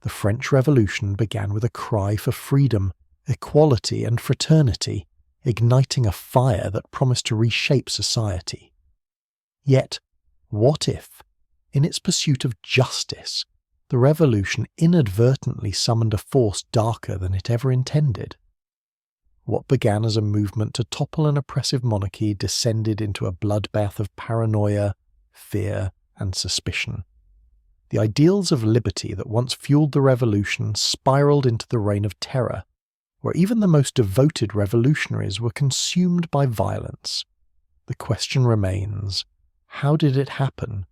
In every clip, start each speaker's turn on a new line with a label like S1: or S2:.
S1: The French Revolution began with a cry for freedom, equality, and fraternity, igniting a fire that promised to reshape society. Yet, what if, in its pursuit of justice, the revolution inadvertently summoned a force darker than it ever intended? What began as a movement to topple an oppressive monarchy descended into a bloodbath of paranoia, fear, and suspicion. The ideals of liberty that once fueled the revolution spiraled into the reign of terror, where even the most devoted revolutionaries were consumed by violence. The question remains, how did it happen?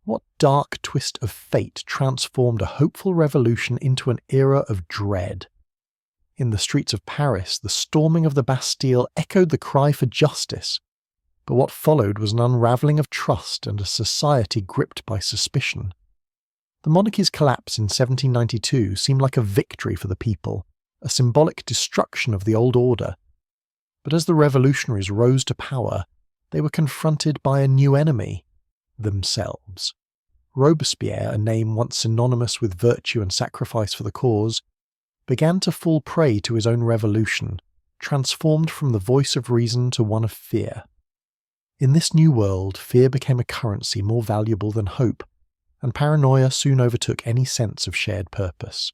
S1: What dark twist of fate transformed a hopeful revolution into an era of dread? In the streets of Paris, the storming of the Bastille echoed the cry for justice, but what followed was an unraveling of trust and a society gripped by suspicion. The monarchy's collapse in 1792 seemed like a victory for the people, a symbolic destruction of the old order. But as the revolutionaries rose to power, they were confronted by a new enemy: themselves. Robespierre, a name once synonymous with virtue and sacrifice for the cause, began to fall prey to his own revolution, transformed from the voice of reason to one of fear. In this new world, fear became a currency more valuable than hope, and paranoia soon overtook any sense of shared purpose.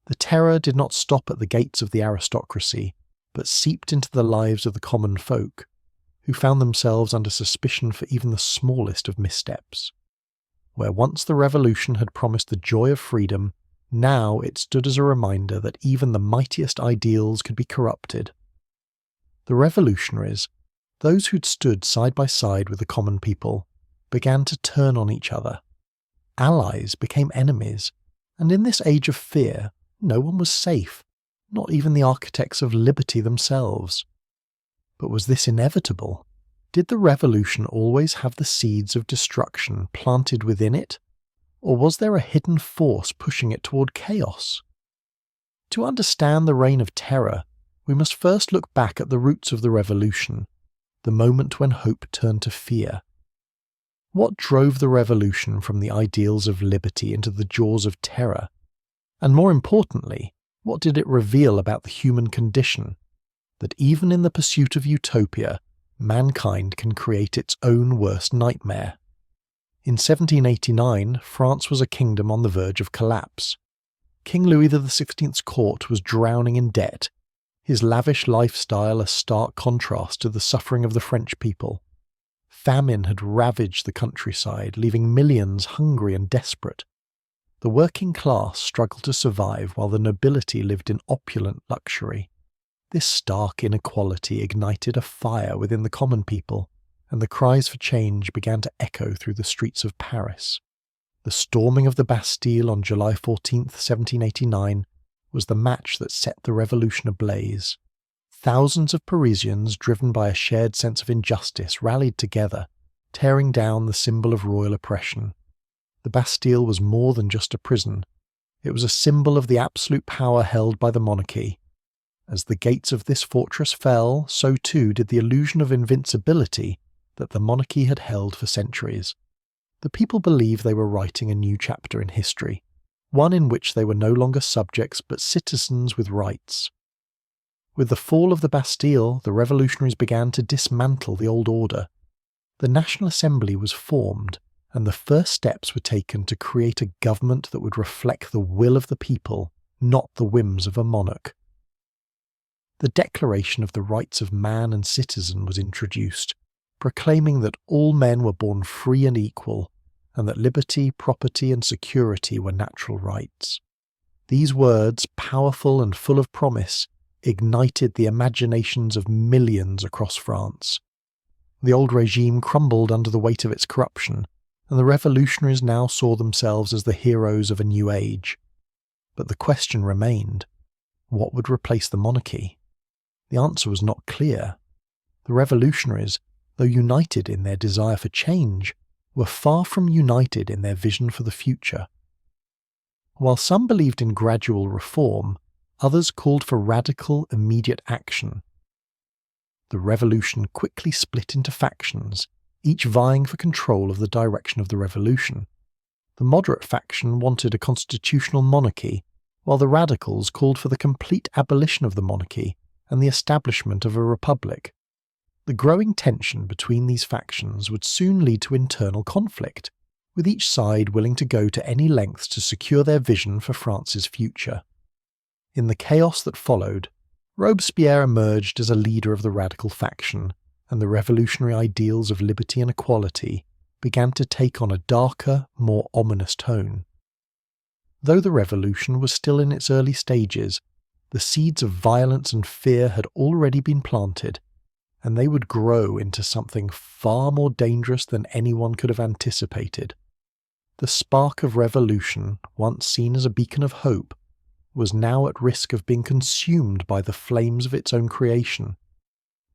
S1: The terror did not stop at the gates of the aristocracy, but seeped into the lives of the common folk, who found themselves under suspicion for even the smallest of missteps. Where once the revolution had promised the joy of freedom, now it stood as a reminder that even the mightiest ideals could be corrupted. The revolutionaries, those who'd stood side by side with the common people, began to turn on each other. Allies became enemies, and in this age of fear, no one was safe, not even the architects of liberty themselves. But was this inevitable? Did the revolution always have the seeds of destruction planted within it? Or was there a hidden force pushing it toward chaos? To understand the reign of terror, we must first look back at the roots of the revolution, the moment when hope turned to fear. What drove the revolution from the ideals of liberty into the jaws of terror? And more importantly, what did it reveal about the human condition? That even in the pursuit of utopia, mankind can create its own worst nightmare. In 1789, France was a kingdom on the verge of collapse. King Louis XVI's court was drowning in debt, his lavish lifestyle a stark contrast to the suffering of the French people. Famine had ravaged the countryside, leaving millions hungry and desperate. The working class struggled to survive while the nobility lived in opulent luxury. This stark inequality ignited a fire within the common people, and the cries for change began to echo through the streets of Paris. The storming of the Bastille on July 14, 1789, was the match that set the revolution ablaze. Thousands of Parisians, driven by a shared sense of injustice, rallied together, tearing down the symbol of royal oppression. The Bastille was more than just a prison. It was a symbol of the absolute power held by the monarchy. As the gates of this fortress fell, so too did the illusion of invincibility that the monarchy had held for centuries. The people believed they were writing a new chapter in history, one in which they were no longer subjects but citizens with rights. With the fall of the Bastille, the revolutionaries began to dismantle the old order. The National Assembly was formed, and the first steps were taken to create a government that would reflect the will of the people, not the whims of a monarch. The Declaration of the Rights of Man and Citizen was introduced, proclaiming that all men were born free and equal, and that liberty, property, and security were natural rights. These words, powerful and full of promise, ignited the imaginations of millions across France. The old regime crumbled under the weight of its corruption, and the revolutionaries now saw themselves as the heroes of a new age. But the question remained: what would replace the monarchy? The answer was not clear. The revolutionaries, though united in their desire for change, were far from united in their vision for the future. While some believed in gradual reform, others called for radical, immediate action. The revolution quickly split into factions, each vying for control of the direction of the revolution. The moderate faction wanted a constitutional monarchy, while the radicals called for the complete abolition of the monarchy and the establishment of a republic. The growing tension between these factions would soon lead to internal conflict, with each side willing to go to any lengths to secure their vision for France's future. In the chaos that followed, Robespierre emerged as a leader of the radical faction, and the revolutionary ideals of liberty and equality began to take on a darker, more ominous tone. Though the revolution was still in its early stages, the seeds of violence and fear had already been planted, and they would grow into something far more dangerous than anyone could have anticipated. The spark of revolution, once seen as a beacon of hope, was now at risk of being consumed by the flames of its own creation.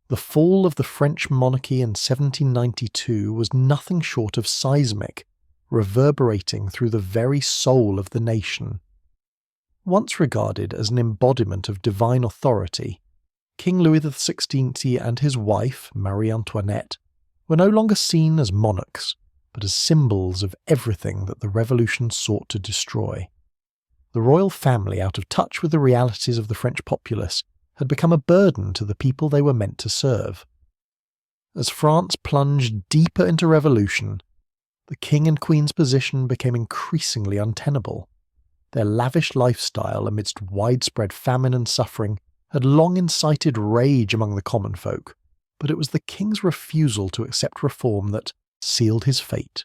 S1: The fall of the French monarchy in 1792 was nothing short of seismic, reverberating through the very soul of the nation. Once regarded as an embodiment of divine authority, King Louis XVI and his wife, Marie Antoinette, were no longer seen as monarchs, but as symbols of everything that the revolution sought to destroy. The royal family, out of touch with the realities of the French populace, had become a burden to the people they were meant to serve. As France plunged deeper into revolution, the king and queen's position became increasingly untenable. Their lavish lifestyle amidst widespread famine and suffering had long incited rage among the common folk, but it was the king's refusal to accept reform that sealed his fate.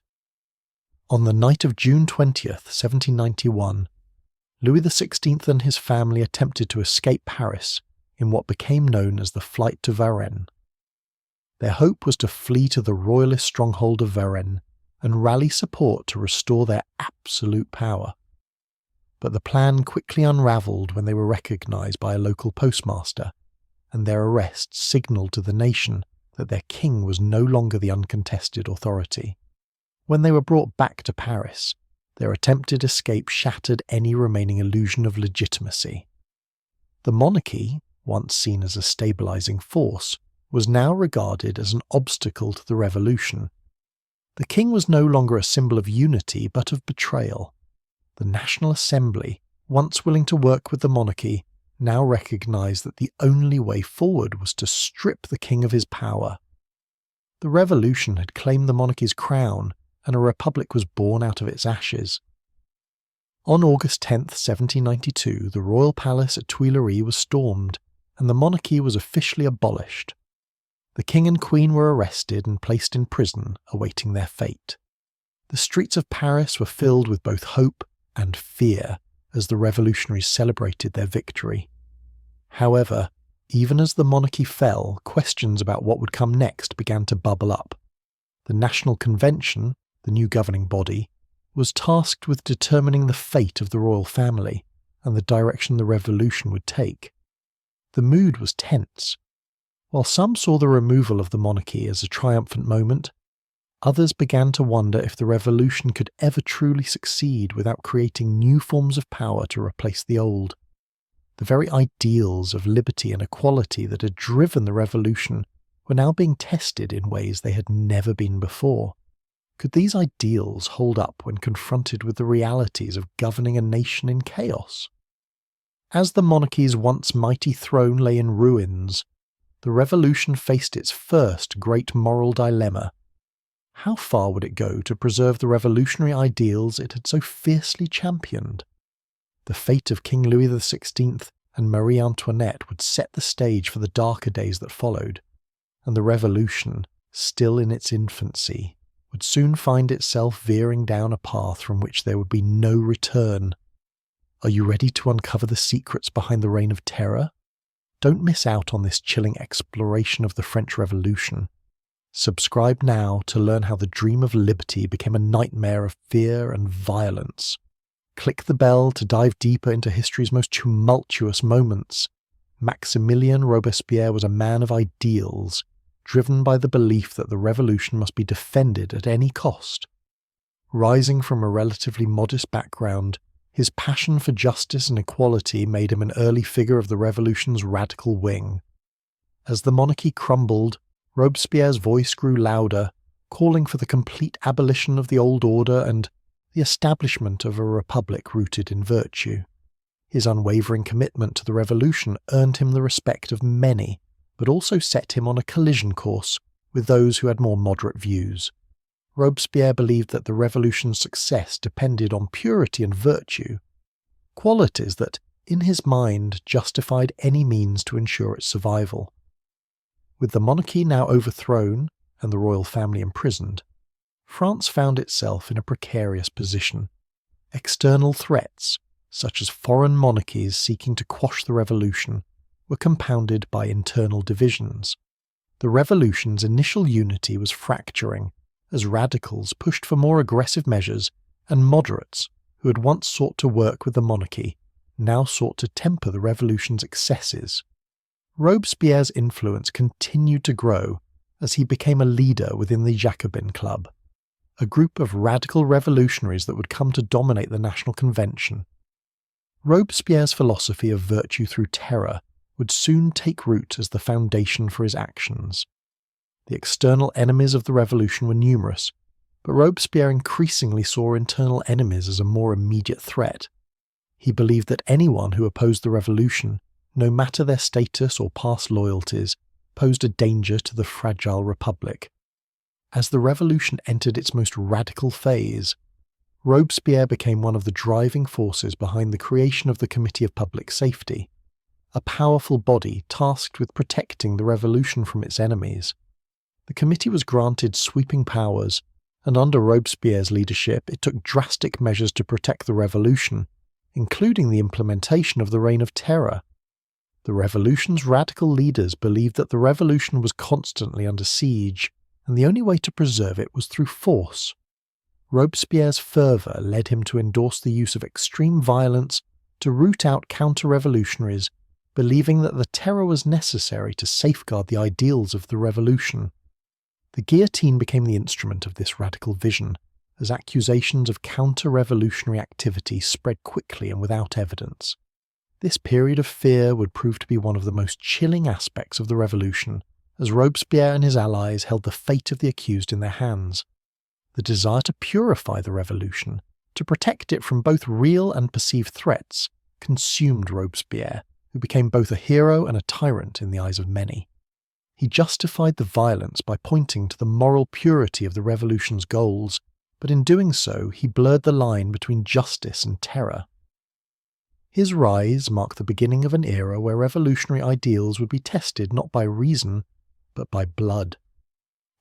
S1: On the night of June 20th, 1791, Louis XVI and his family attempted to escape Paris in what became known as the Flight to Varennes. Their hope was to flee to the royalist stronghold of Varennes and rally support to restore their absolute power. But the plan quickly unravelled when they were recognised by a local postmaster, and their arrest signalled to the nation that their king was no longer the uncontested authority. When they were brought back to Paris, their attempted escape shattered any remaining illusion of legitimacy. The monarchy, once seen as a stabilising force, was now regarded as an obstacle to the revolution. The king was no longer a symbol of unity but of betrayal. The National Assembly, once willing to work with the monarchy, now recognised that the only way forward was to strip the king of his power. The revolution had claimed the monarchy's crown, and a republic was born out of its ashes. On August 10th, 1792, the royal palace at Tuileries was stormed, and the monarchy was officially abolished. The king and queen were arrested and placed in prison, awaiting their fate. The streets of Paris were filled with both hope and fear as the revolutionaries celebrated their victory. However, even as the monarchy fell, questions about what would come next began to bubble up. The National Convention, the new governing body, was tasked with determining the fate of the royal family and the direction the revolution would take. The mood was tense. While some saw the removal of the monarchy as a triumphant moment, others began to wonder if the revolution could ever truly succeed without creating new forms of power to replace the old. The very ideals of liberty and equality that had driven the revolution were now being tested in ways they had never been before. Could these ideals hold up when confronted with the realities of governing a nation in chaos? As the monarchy's once mighty throne lay in ruins, the revolution faced its first great moral dilemma. How far would it go to preserve the revolutionary ideals it had so fiercely championed? The fate of King Louis XVI and Marie Antoinette would set the stage for the darker days that followed, and the revolution, still in its infancy, would soon find itself veering down a path from which there would be no return. Are you ready to uncover the secrets behind the Reign of Terror? Don't miss out on this chilling exploration of the French Revolution. Subscribe now to learn how the dream of liberty became a nightmare of fear and violence. Click the bell to dive deeper into history's most tumultuous moments. Maximilien Robespierre was a man of ideals, driven by the belief that the revolution must be defended at any cost. Rising from a relatively modest background, his passion for justice and equality made him an early figure of the revolution's radical wing. As the monarchy crumbled, Robespierre's voice grew louder, calling for the complete abolition of the old order and the establishment of a republic rooted in virtue. His unwavering commitment to the revolution earned him the respect of many, but also set him on a collision course with those who had more moderate views. Robespierre believed that the revolution's success depended on purity and virtue, qualities that, in his mind, justified any means to ensure its survival. With the monarchy now overthrown and the royal family imprisoned, France found itself in a precarious position. External threats, such as foreign monarchies seeking to quash the revolution, were compounded by internal divisions. The revolution's initial unity was fracturing as radicals pushed for more aggressive measures, and moderates, who had once sought to work with the monarchy, now sought to temper the revolution's excesses. Robespierre's influence continued to grow as he became a leader within the Jacobin Club, a group of radical revolutionaries that would come to dominate the National Convention. Robespierre's philosophy of virtue through terror would soon take root as the foundation for his actions. The external enemies of the revolution were numerous, but Robespierre increasingly saw internal enemies as a more immediate threat. He believed that anyone who opposed the revolution, no matter their status or past loyalties, posed a danger to the fragile republic. As the revolution entered its most radical phase, Robespierre became one of the driving forces behind the creation of the Committee of Public Safety, a powerful body tasked with protecting the revolution from its enemies. The committee was granted sweeping powers, and under Robespierre's leadership it took drastic measures to protect the revolution, including the implementation of the Reign of Terror. The revolution's radical leaders believed that the revolution was constantly under siege, and the only way to preserve it was through force. Robespierre's fervour led him to endorse the use of extreme violence to root out counter-revolutionaries, believing that the terror was necessary to safeguard the ideals of the revolution. The guillotine became the instrument of this radical vision, as accusations of counter-revolutionary activity spread quickly and without evidence. This period of fear would prove to be one of the most chilling aspects of the revolution, as Robespierre and his allies held the fate of the accused in their hands. The desire to purify the revolution, to protect it from both real and perceived threats, consumed Robespierre, who became both a hero and a tyrant in the eyes of many. He justified the violence by pointing to the moral purity of the revolution's goals, but in doing so he blurred the line between justice and terror. His rise marked the beginning of an era where revolutionary ideals would be tested not by reason, but by blood.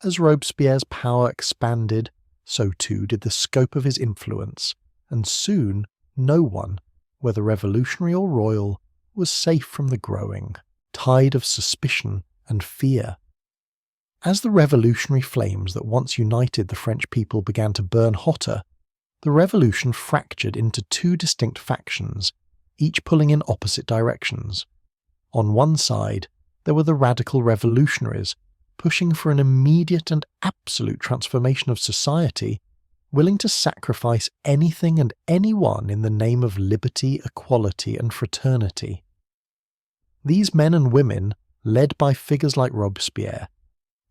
S1: As Robespierre's power expanded, so too did the scope of his influence, and soon no one, whether revolutionary or royal, was safe from the growing tide of suspicion and fear. As the revolutionary flames that once united the French people began to burn hotter, the revolution fractured into two distinct factions, each pulling in opposite directions. On one side, there were the radical revolutionaries, pushing for an immediate and absolute transformation of society, willing to sacrifice anything and anyone in the name of liberty, equality, and fraternity. These men and women, led by figures like Robespierre,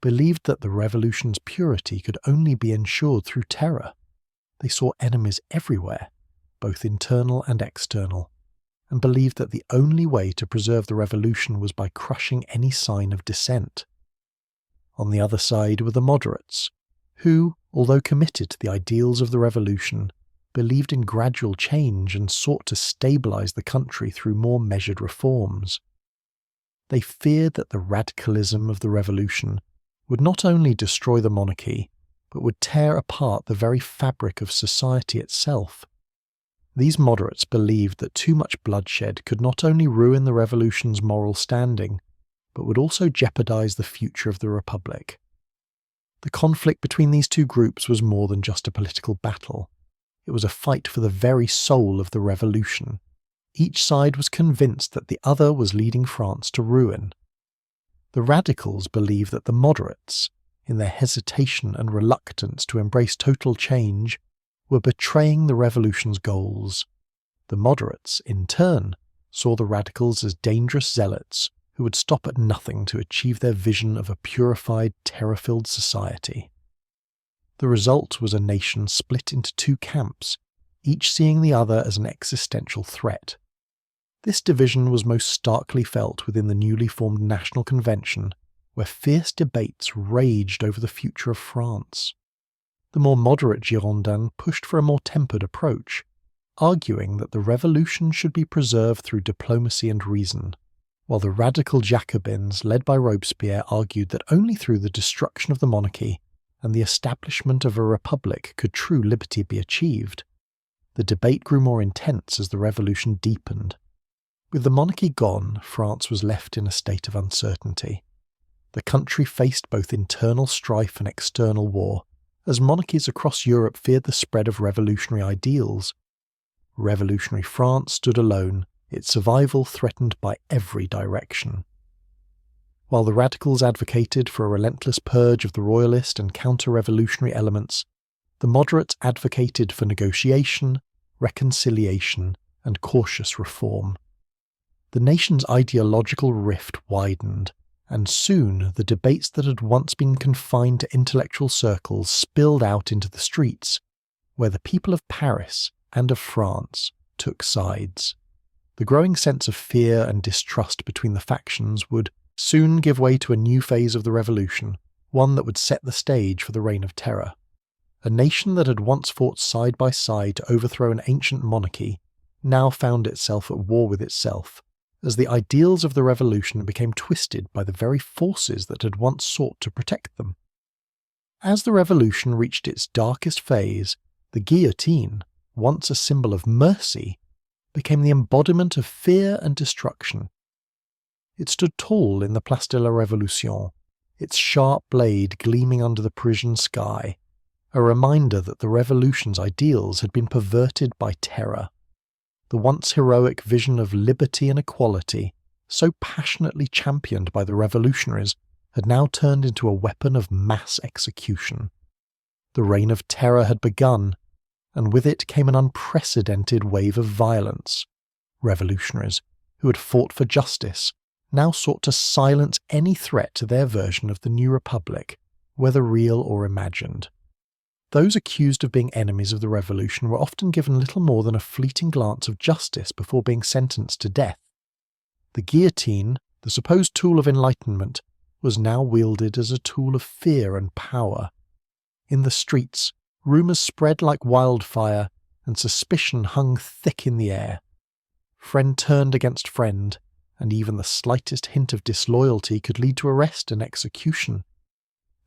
S1: believed that the revolution's purity could only be ensured through terror. They saw enemies everywhere, both internal and external, and believed that the only way to preserve the revolution was by crushing any sign of dissent. On the other side were the moderates, who, although committed to the ideals of the revolution, believed in gradual change and sought to stabilize the country through more measured reforms. They feared that the radicalism of the revolution would not only destroy the monarchy, but would tear apart the very fabric of society itself. These moderates believed that too much bloodshed could not only ruin the revolution's moral standing, but would also jeopardize the future of the Republic. The conflict between these two groups was more than just a political battle. It was a fight for the very soul of the revolution. Each side was convinced that the other was leading France to ruin. The radicals believed that the moderates, in their hesitation and reluctance to embrace total change, were betraying the revolution's goals. The moderates, in turn, saw the radicals as dangerous zealots who would stop at nothing to achieve their vision of a purified, terror-filled society. The result was a nation split into two camps, each seeing the other as an existential threat. This division was most starkly felt within the newly formed National Convention, where fierce debates raged over the future of France. The more moderate Girondins pushed for a more tempered approach, arguing that the revolution should be preserved through diplomacy and reason, while the radical Jacobins, led by Robespierre, argued that only through the destruction of the monarchy and the establishment of a republic could true liberty be achieved. The debate grew more intense as the revolution deepened. With the monarchy gone, France was left in a state of uncertainty. The country faced both internal strife and external war, as monarchies across Europe feared the spread of revolutionary ideals. Revolutionary France stood alone, its survival threatened by every direction. While the radicals advocated for a relentless purge of the royalist and counter-revolutionary elements, the moderates advocated for negotiation, reconciliation, and cautious reform. The nation's ideological rift widened, and soon the debates that had once been confined to intellectual circles spilled out into the streets, where the people of Paris and of France took sides. The growing sense of fear and distrust between the factions would soon give way to a new phase of the revolution, one that would set the stage for the Reign of Terror. A nation that had once fought side by side to overthrow an ancient monarchy now found itself at war with itself, as the ideals of the revolution became twisted by the very forces that had once sought to protect them. As the revolution reached its darkest phase, the guillotine, once a symbol of mercy, became the embodiment of fear and destruction. It stood tall in the Place de la Révolution, its sharp blade gleaming under the Parisian sky, a reminder that the revolution's ideals had been perverted by terror. The once heroic vision of liberty and equality, so passionately championed by the revolutionaries, had now turned into a weapon of mass execution. The Reign of Terror had begun, and with it came an unprecedented wave of violence. Revolutionaries, who had fought for justice, now sought to silence any threat to their version of the new republic, whether real or imagined. Those accused of being enemies of the revolution were often given little more than a fleeting glance of justice before being sentenced to death. The guillotine, the supposed tool of enlightenment, was now wielded as a tool of fear and power. In the streets, rumours spread like wildfire, and suspicion hung thick in the air. Friend turned against friend, and even the slightest hint of disloyalty could lead to arrest and execution.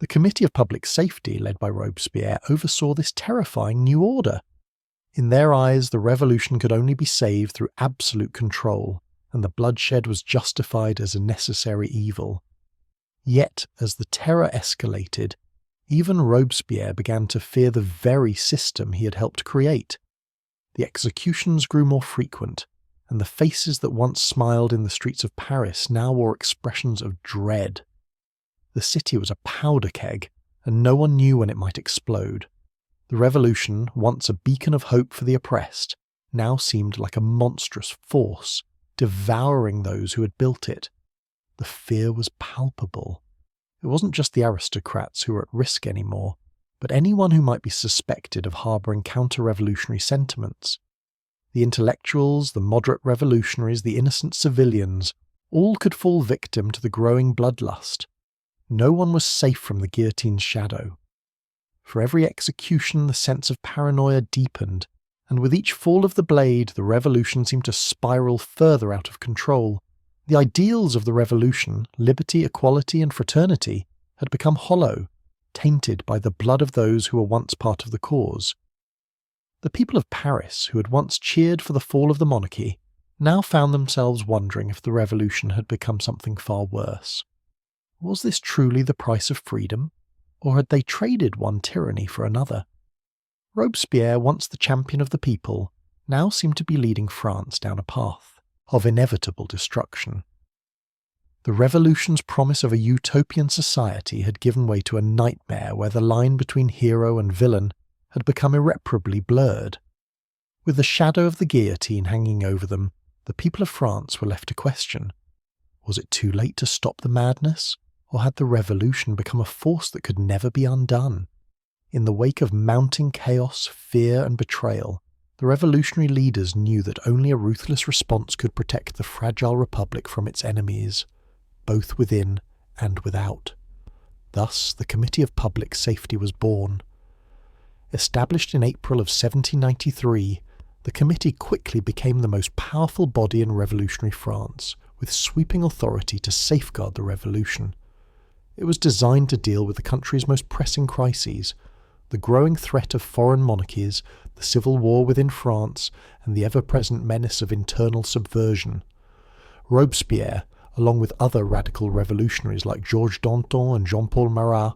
S1: The Committee of Public Safety, led by Robespierre, oversaw this terrifying new order. In their eyes, the revolution could only be saved through absolute control, and the bloodshed was justified as a necessary evil. Yet, as the terror escalated, even Robespierre began to fear the very system he had helped create. The executions grew more frequent, and the faces that once smiled in the streets of Paris now wore expressions of dread. The city was a powder keg, and no one knew when it might explode. The revolution, once a beacon of hope for the oppressed, now seemed like a monstrous force, devouring those who had built it. The fear was palpable. It wasn't just the aristocrats who were at risk anymore, but anyone who might be suspected of harbouring counter-revolutionary sentiments. The intellectuals, the moderate revolutionaries, the innocent civilians, all could fall victim to the growing bloodlust. No one was safe from the guillotine's shadow. For every execution, the sense of paranoia deepened, and with each fall of the blade, the revolution seemed to spiral further out of control. The ideals of the revolution, liberty, equality, and fraternity, had become hollow, tainted by the blood of those who were once part of the cause. The people of Paris, who had once cheered for the fall of the monarchy, now found themselves wondering if the revolution had become something far worse. Was this truly the price of freedom, or had they traded one tyranny for another? Robespierre, once the champion of the people, now seemed to be leading France down a path of inevitable destruction. The revolution's promise of a utopian society had given way to a nightmare where the line between hero and villain had become irreparably blurred. With the shadow of the guillotine hanging over them, the people of France were left to question. Was it too late to stop the madness, or had the revolution become a force that could never be undone? In the wake of mounting chaos, fear, and betrayal, the revolutionary leaders knew that only a ruthless response could protect the fragile republic from its enemies, both within and without. Thus, the Committee of Public Safety was born. Established in April of 1793, the committee quickly became the most powerful body in revolutionary France, with sweeping authority to safeguard the revolution. It was designed to deal with the country's most pressing crises: the growing threat of foreign monarchies, the civil war within France, and the ever-present menace of internal subversion. Robespierre, along with other radical revolutionaries like Georges Danton and Jean-Paul Marat,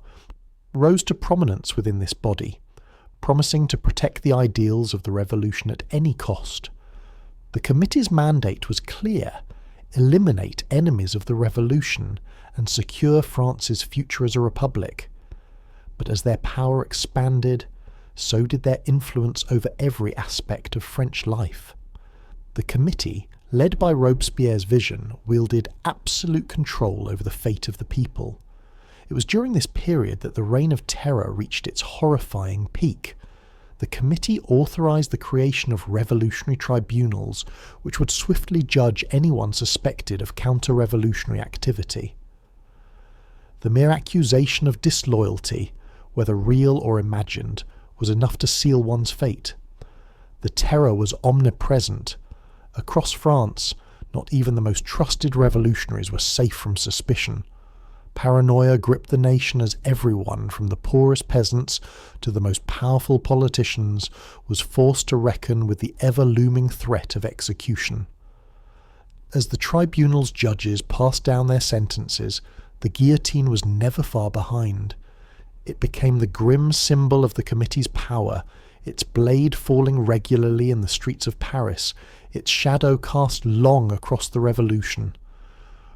S1: rose to prominence within this body, promising to protect the ideals of the revolution at any cost. The committee's mandate was clear: eliminate enemies of the revolution and secure France's future as a republic. But as their power expanded, so did their influence over every aspect of French life. The committee, led by Robespierre's vision, wielded absolute control over the fate of the people. It was during this period that the Reign of Terror reached its horrifying peak. The committee authorized the creation of revolutionary tribunals, which would swiftly judge anyone suspected of counter-revolutionary activity. The mere accusation of disloyalty, whether real or imagined, was enough to seal one's fate. The terror was omnipresent. Across France, not even the most trusted revolutionaries were safe from suspicion. Paranoia gripped the nation as everyone, from the poorest peasants to the most powerful politicians, was forced to reckon with the ever-looming threat of execution. As the tribunal's judges passed down their sentences, the guillotine was never far behind. It became the grim symbol of the committee's power, its blade falling regularly in the streets of Paris, its shadow cast long across the revolution.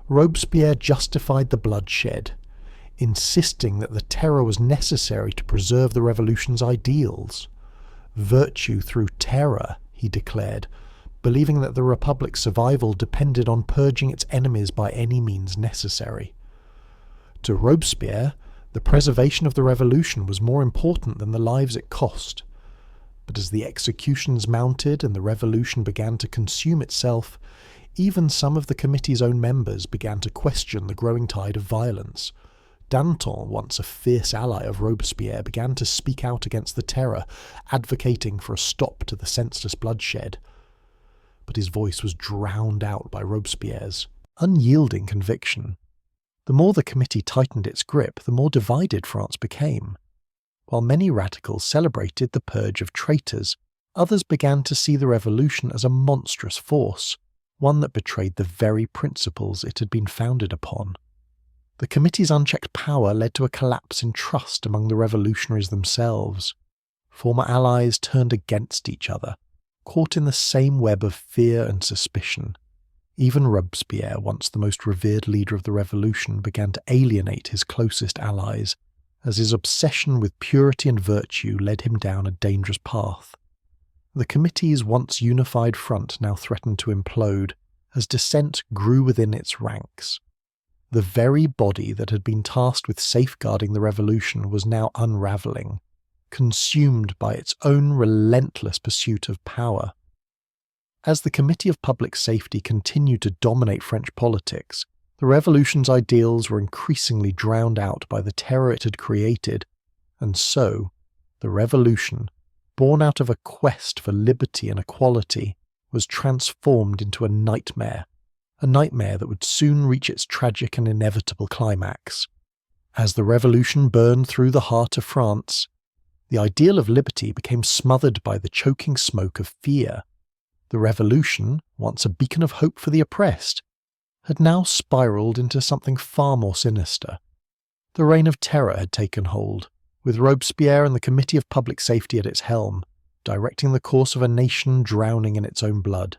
S1: Robespierre justified the bloodshed, insisting that the terror was necessary to preserve the revolution's ideals. Virtue through terror, he declared, believing that the Republic's survival depended on purging its enemies by any means necessary. To Robespierre, the preservation of the revolution was more important than the lives it cost. But as the executions mounted and the revolution began to consume itself, even some of the committee's own members began to question the growing tide of violence. Danton, once a fierce ally of Robespierre, began to speak out against the terror, advocating for a stop to the senseless bloodshed. But his voice was drowned out by Robespierre's unyielding conviction. The more the committee tightened its grip, the more divided France became. While many radicals celebrated the purge of traitors, others began to see the revolution as a monstrous force, one that betrayed the very principles it had been founded upon. The committee's unchecked power led to a collapse in trust among the revolutionaries themselves. Former allies turned against each other, caught in the same web of fear and suspicion. Even Robespierre, once the most revered leader of the revolution, began to alienate his closest allies, as his obsession with purity and virtue led him down a dangerous path. The committee's once unified front now threatened to implode, as dissent grew within its ranks. The very body that had been tasked with safeguarding the revolution was now unraveling, consumed by its own relentless pursuit of power. As the Committee of Public Safety continued to dominate French politics, the revolution's ideals were increasingly drowned out by the terror it had created, and so, the revolution, born out of a quest for liberty and equality, was transformed into a nightmare that would soon reach its tragic and inevitable climax. As the revolution burned through the heart of France, the ideal of liberty became smothered by the choking smoke of fear. The revolution, once a beacon of hope for the oppressed, had now spiraled into something far more sinister. The Reign of Terror had taken hold, with Robespierre and the Committee of Public Safety at its helm, directing the course of a nation drowning in its own blood.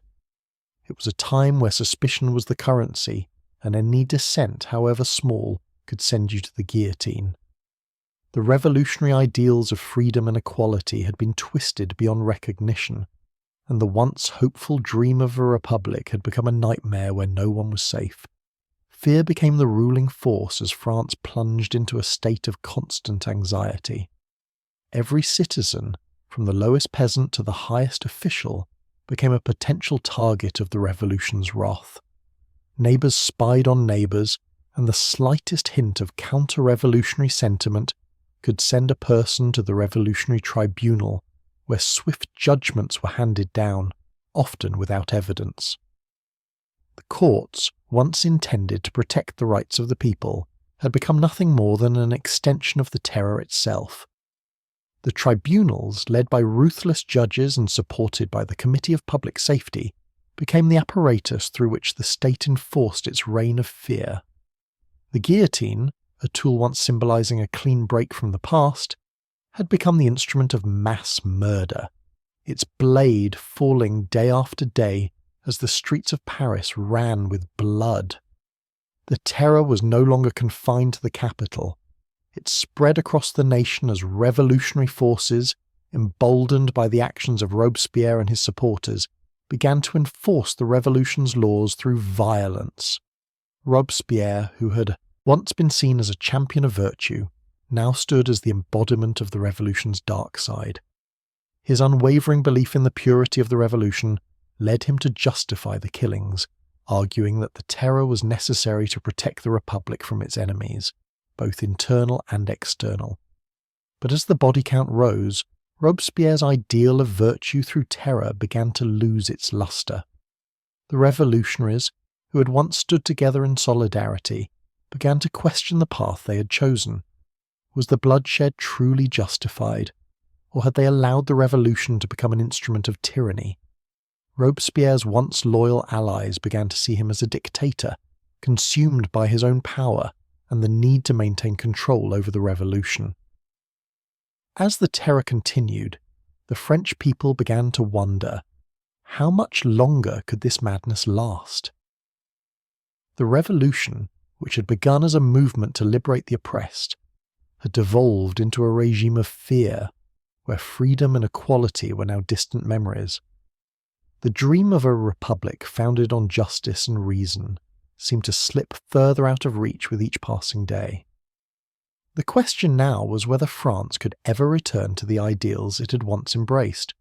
S1: It was a time where suspicion was the currency, and any dissent, however small, could send you to the guillotine. The revolutionary ideals of freedom and equality had been twisted beyond recognition, and the once hopeful dream of a republic had become a nightmare where no one was safe. Fear became the ruling force as France plunged into a state of constant anxiety. every citizen, from the lowest peasant to the highest official, became a potential target of the revolution's wrath. Neighbours spied on neighbours, and the slightest hint of counter-revolutionary sentiment could send a person to the revolutionary tribunal, where swift judgments were handed down, often without evidence. The courts, once intended to protect the rights of the people, had become nothing more than an extension of the terror itself. The tribunals, led by ruthless judges and supported by the Committee of Public Safety, became the apparatus through which the state enforced its reign of fear. The guillotine, a tool once symbolizing a clean break from the past, had become the instrument of mass murder, its blade falling day after day as the streets of Paris ran with blood. The terror was no longer confined to the capital. It spread across the nation as revolutionary forces, emboldened by the actions of Robespierre and his supporters, began to enforce the revolution's laws through violence. Robespierre, who had once been seen as a champion of virtue, now stood as the embodiment of the revolution's dark side. His unwavering belief in the purity of the revolution led him to justify the killings, arguing that the terror was necessary to protect the Republic from its enemies, both internal and external. But as the body count rose, Robespierre's ideal of virtue through terror began to lose its lustre. The revolutionaries, who had once stood together in solidarity, began to question the path they had chosen. Was the bloodshed truly justified, or had they allowed the revolution to become an instrument of tyranny? Robespierre's once loyal allies began to see him as a dictator, consumed by his own power and the need to maintain control over the revolution. As the terror continued, the French people began to wonder, how much longer could this madness last? The revolution, which had begun as a movement to liberate the oppressed, had devolved into a regime of fear, where freedom and equality were now distant memories. The dream of a republic founded on justice and reason seemed to slip further out of reach with each passing day. The question now was whether France could ever return to the ideals it had once embraced,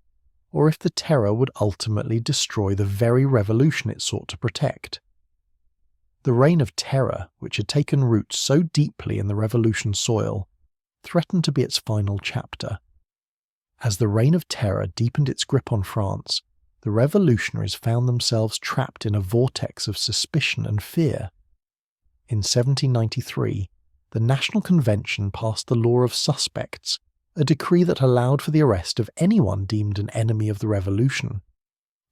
S1: or if the terror would ultimately destroy the very revolution it sought to protect. The reign of terror, which had taken root so deeply in the revolution's soil, threatened to be its final chapter. As the reign of terror deepened its grip on France, the revolutionaries found themselves trapped in a vortex of suspicion and fear. In 1793, the National Convention passed the law of suspects, a decree that allowed for the arrest of anyone deemed an enemy of the revolution.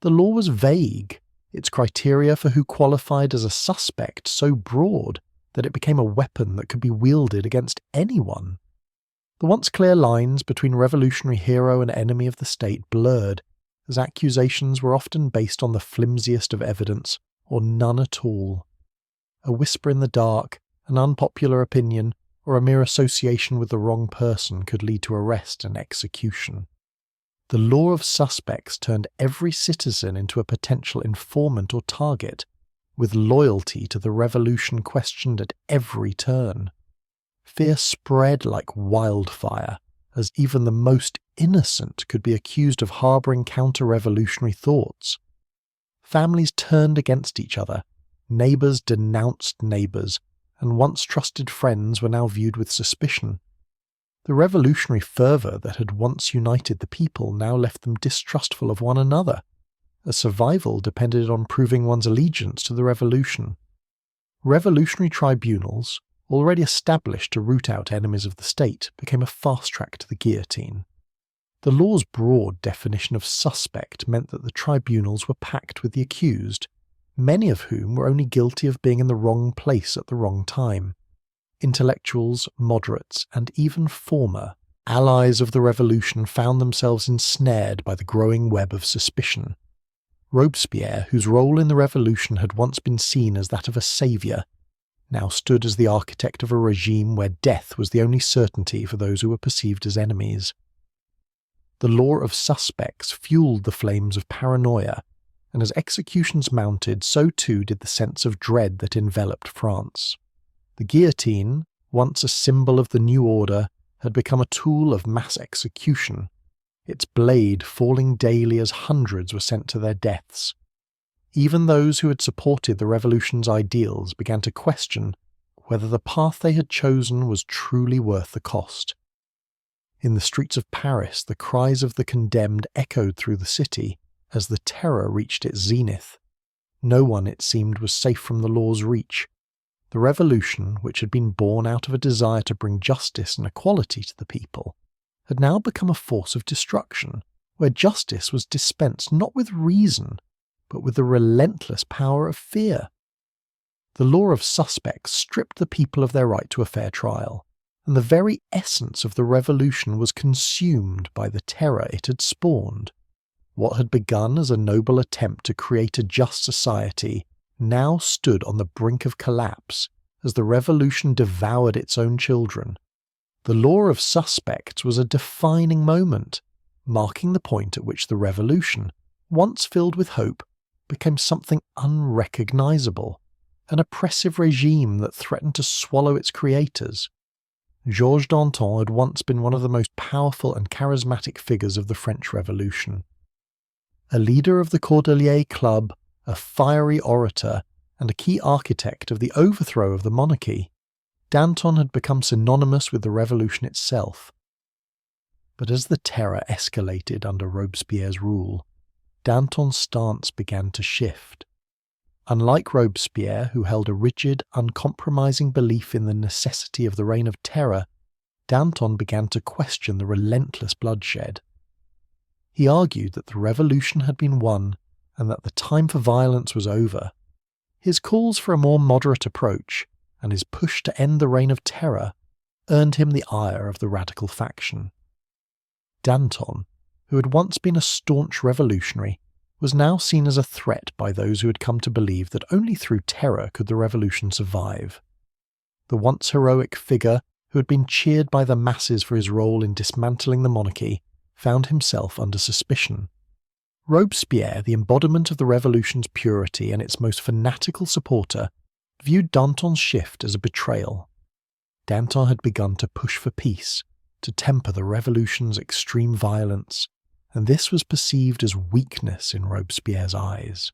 S1: The law was vague, its criteria for who qualified as a suspect so broad that it became a weapon that could be wielded against anyone. The once clear lines between revolutionary hero and enemy of the state blurred, as accusations were often based on the flimsiest of evidence, or none at all. A whisper in the dark, an unpopular opinion, or a mere association with the wrong person could lead to arrest and execution. The law of suspects turned every citizen into a potential informant or target, with loyalty to the revolution questioned at every turn. Fear spread like wildfire, as even the most innocent could be accused of harbouring counter-revolutionary thoughts. Families turned against each other, neighbours denounced neighbours, and once trusted friends were now viewed with suspicion. The revolutionary fervour that had once united the people now left them distrustful of one another. A survival depended on proving one's allegiance to the revolution. Revolutionary tribunals, already established to root out enemies of the state, became a fast track to the guillotine. The law's broad definition of suspect meant that the tribunals were packed with the accused, many of whom were only guilty of being in the wrong place at the wrong time. Intellectuals, moderates, and even former allies of the revolution found themselves ensnared by the growing web of suspicion. Robespierre, whose role in the revolution had once been seen as that of a saviour, now stood as the architect of a regime where death was the only certainty for those who were perceived as enemies. The law of suspects fueled the flames of paranoia, and as executions mounted, so too did the sense of dread that enveloped France. The guillotine, once a symbol of the new order, had become a tool of mass execution, its blade falling daily as hundreds were sent to their deaths. Even those who had supported the revolution's ideals began to question whether the path they had chosen was truly worth the cost. In the streets of Paris, the cries of the condemned echoed through the city as the terror reached its zenith. No one, it seemed, was safe from the law's reach. The revolution, which had been born out of a desire to bring justice and equality to the people, had now become a force of destruction, where justice was dispensed not with reason, but with the relentless power of fear. The law of suspects stripped the people of their right to a fair trial, and the very essence of the revolution was consumed by the terror it had spawned. What had begun as a noble attempt to create a just society now stood on the brink of collapse as the revolution devoured its own children. The law of suspects was a defining moment, marking the point at which the revolution, once filled with hope, became something unrecognizable, an oppressive regime that threatened to swallow its creators. Georges Danton had once been one of the most powerful and charismatic figures of the French Revolution. A leader of the Cordelier Club, a fiery orator, and a key architect of the overthrow of the monarchy, Danton had become synonymous with the revolution itself. But as the terror escalated under Robespierre's rule, Danton's stance began to shift. Unlike Robespierre, who held a rigid, uncompromising belief in the necessity of the reign of terror, Danton began to question the relentless bloodshed. He argued that the revolution had been won and that the time for violence was over. His calls for a more moderate approach and his push to end the reign of terror earned him the ire of the radical faction. Danton, who had once been a staunch revolutionary, was now seen as a threat by those who had come to believe that only through terror could the revolution survive. The once heroic figure, who had been cheered by the masses for his role in dismantling the monarchy, found himself under suspicion. Robespierre, the embodiment of the revolution's purity and its most fanatical supporter, viewed Danton's shift as a betrayal. Danton had begun to push for peace, to temper the revolution's extreme violence, and this was perceived as weakness in Robespierre's eyes.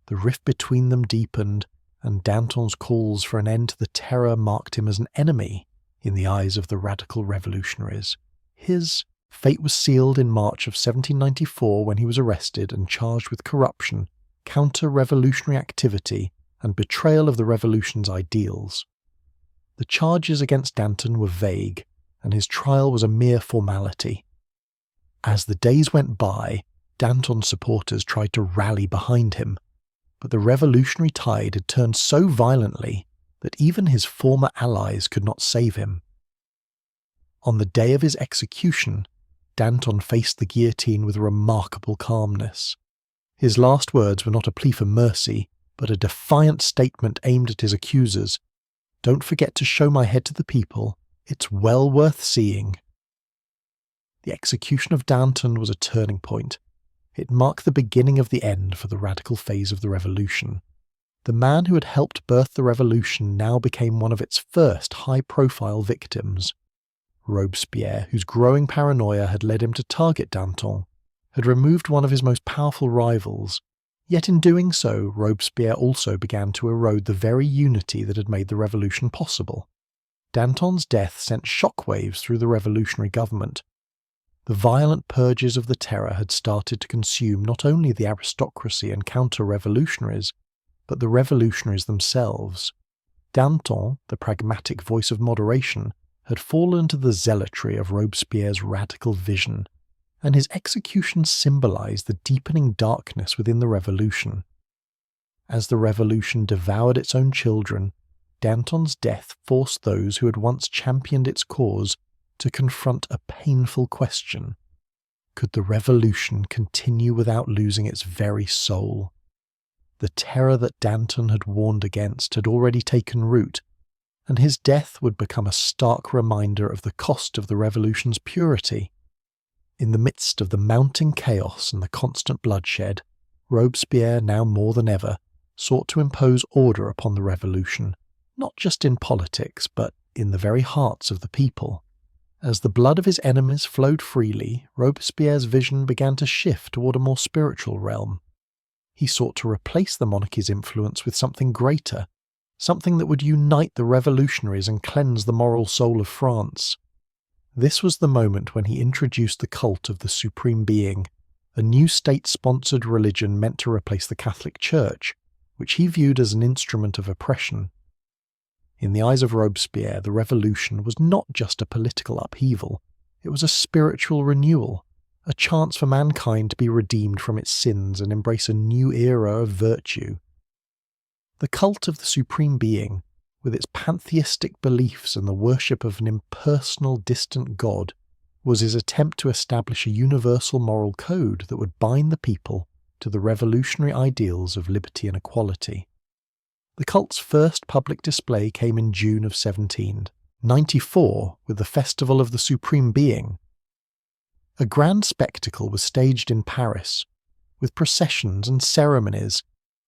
S1: The rift between them deepened, and Danton's calls for an end to the terror marked him as an enemy in the eyes of the radical revolutionaries. His fate was sealed in March of 1794 when he was arrested and charged with corruption, counter-revolutionary activity, and betrayal of the revolution's ideals. The charges against Danton were vague, and his trial was a mere formality. As the days went by, Danton's supporters tried to rally behind him, but the revolutionary tide had turned so violently that even his former allies could not save him. On the day of his execution, Danton faced the guillotine with remarkable calmness. His last words were not a plea for mercy, but a defiant statement aimed at his accusers. "Don't forget to show my head to the people. It's well worth seeing." The execution of Danton was a turning point. It marked the beginning of the end for the radical phase of the revolution. The man who had helped birth the revolution now became one of its first high-profile victims. Robespierre, whose growing paranoia had led him to target Danton, had removed one of his most powerful rivals. Yet in doing so, Robespierre also began to erode the very unity that had made the revolution possible. Danton's death sent shockwaves through the revolutionary government. The violent purges of the terror had started to consume not only the aristocracy and counter-revolutionaries, but the revolutionaries themselves. Danton, the pragmatic voice of moderation, had fallen to the zealotry of Robespierre's radical vision, and his execution symbolized the deepening darkness within the revolution. As the revolution devoured its own children, Danton's death forced those who had once championed its cause to confront a painful question. Could the revolution continue without losing its very soul? The terror that Danton had warned against had already taken root, and his death would become a stark reminder of the cost of the revolution's purity. In the midst of the mounting chaos and the constant bloodshed, Robespierre, now more than ever, sought to impose order upon the revolution, not just in politics, but in the very hearts of the people. As the blood of his enemies flowed freely, Robespierre's vision began to shift toward a more spiritual realm. He sought to replace the monarchy's influence with something greater, something that would unite the revolutionaries and cleanse the moral soul of France. This was the moment when he introduced the cult of the Supreme Being, a new state-sponsored religion meant to replace the Catholic Church, which he viewed as an instrument of oppression. In the eyes of Robespierre, the revolution was not just a political upheaval, it was a spiritual renewal, a chance for mankind to be redeemed from its sins and embrace a new era of virtue. The cult of the Supreme Being, with its pantheistic beliefs and the worship of an impersonal, distant God, was his attempt to establish a universal moral code that would bind the people to the revolutionary ideals of liberty and equality. The cult's first public display came in June of 1794 with the Festival of the Supreme Being. A grand spectacle was staged in Paris, with processions and ceremonies,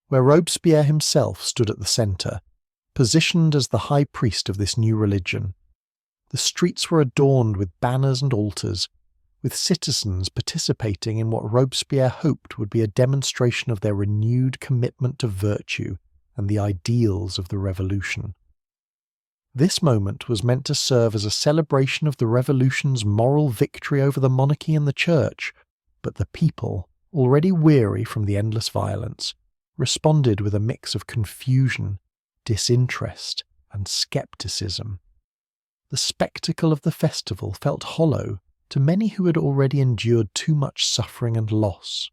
S1: where Robespierre himself stood at the centre, positioned as the high priest of this new religion. The streets were adorned with banners and altars, with citizens participating in what Robespierre hoped would be a demonstration of their renewed commitment to virtue and the ideals of the revolution. This moment was meant to serve as a celebration of the revolution's moral victory over the monarchy and the church, but the people, already weary from the endless violence, responded with a mix of confusion, disinterest, and skepticism. The spectacle of the festival felt hollow to many who had already endured too much suffering and loss.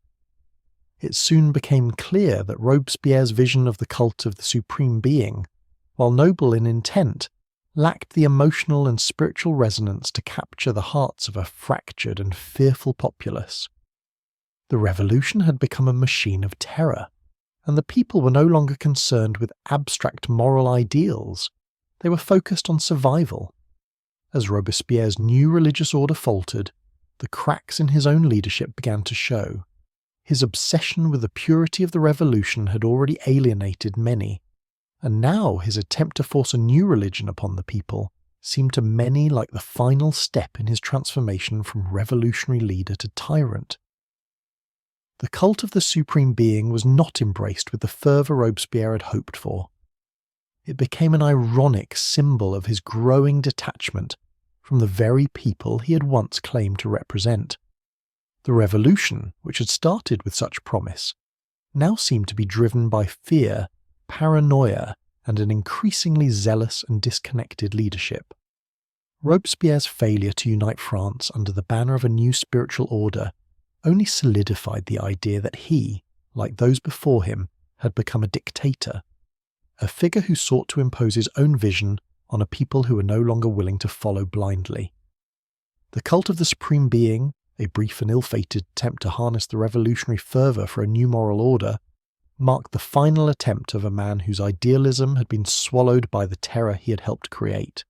S1: It soon became clear that Robespierre's vision of the cult of the Supreme Being, while noble in intent, lacked the emotional and spiritual resonance to capture the hearts of a fractured and fearful populace. The revolution had become a machine of terror, and the people were no longer concerned with abstract moral ideals. They were focused on survival. As Robespierre's new religious order faltered, the cracks in his own leadership began to show. His obsession with the purity of the revolution had already alienated many, and now his attempt to force a new religion upon the people seemed to many like the final step in his transformation from revolutionary leader to tyrant. The cult of the Supreme Being was not embraced with the fervour Robespierre had hoped for. It became an ironic symbol of his growing detachment from the very people he had once claimed to represent. The revolution, which had started with such promise, now seemed to be driven by fear, paranoia, and an increasingly zealous and disconnected leadership. Robespierre's failure to unite France under the banner of a new spiritual order only solidified the idea that he, like those before him, had become a dictator, a figure who sought to impose his own vision on a people who were no longer willing to follow blindly. The cult of the Supreme Being, a brief and ill-fated attempt to harness the revolutionary fervour for a new moral order, marked the final attempt of a man whose idealism had been swallowed by the terror he had helped create.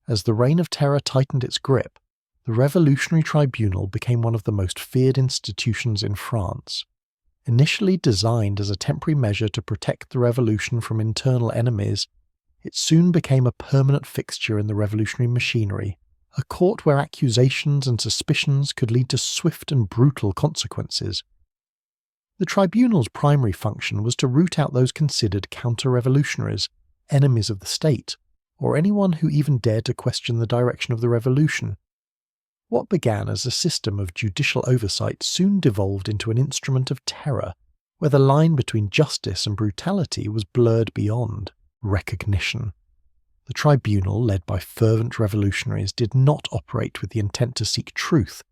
S1: As the reign of terror tightened its grip, the revolutionary tribunal became one of the most feared institutions in France. Initially designed as a temporary measure to protect the revolution from internal enemies, it soon became a permanent fixture in the revolutionary machinery, a court where accusations and suspicions could lead to swift and brutal consequences. The tribunal's primary function was to root out those considered counter-revolutionaries, enemies of the state, or anyone who even dared to question the direction of the revolution. What began as a system of judicial oversight soon devolved into an instrument of terror, where the line between justice and brutality was blurred beyond recognition. The tribunal, led by fervent revolutionaries, did not operate with the intent to seek truth,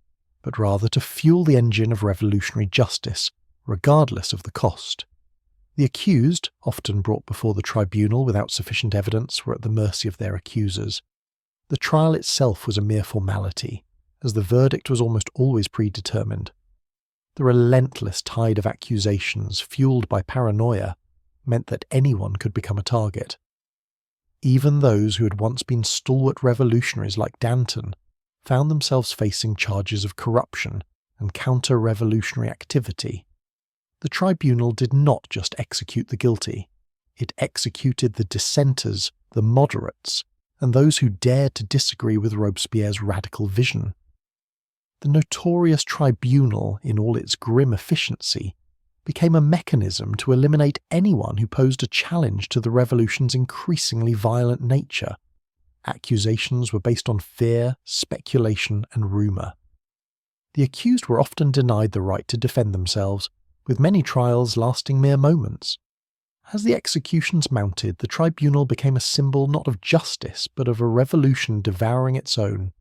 S1: but rather to fuel the engine of revolutionary justice, regardless of the cost. The accused, often brought before the tribunal without sufficient evidence, were at the mercy of their accusers. The trial itself was a mere formality, as the verdict was almost always predetermined. The relentless tide of accusations, fueled by paranoia, meant that anyone could become a target. Even those who had once been stalwart revolutionaries like Danton found themselves facing charges of corruption and counter-revolutionary activity. The tribunal did not just execute the guilty, it executed the dissenters, the moderates, and those who dared to disagree with Robespierre's radical vision. The notorious tribunal, in all its grim efficiency, became a mechanism to eliminate anyone who posed a challenge to the revolution's increasingly violent nature. Accusations were based on fear, speculation, and rumour. The accused were often denied the right to defend themselves, with many trials lasting mere moments. As the executions mounted, the tribunal became a symbol not of justice, but of a revolution devouring its own.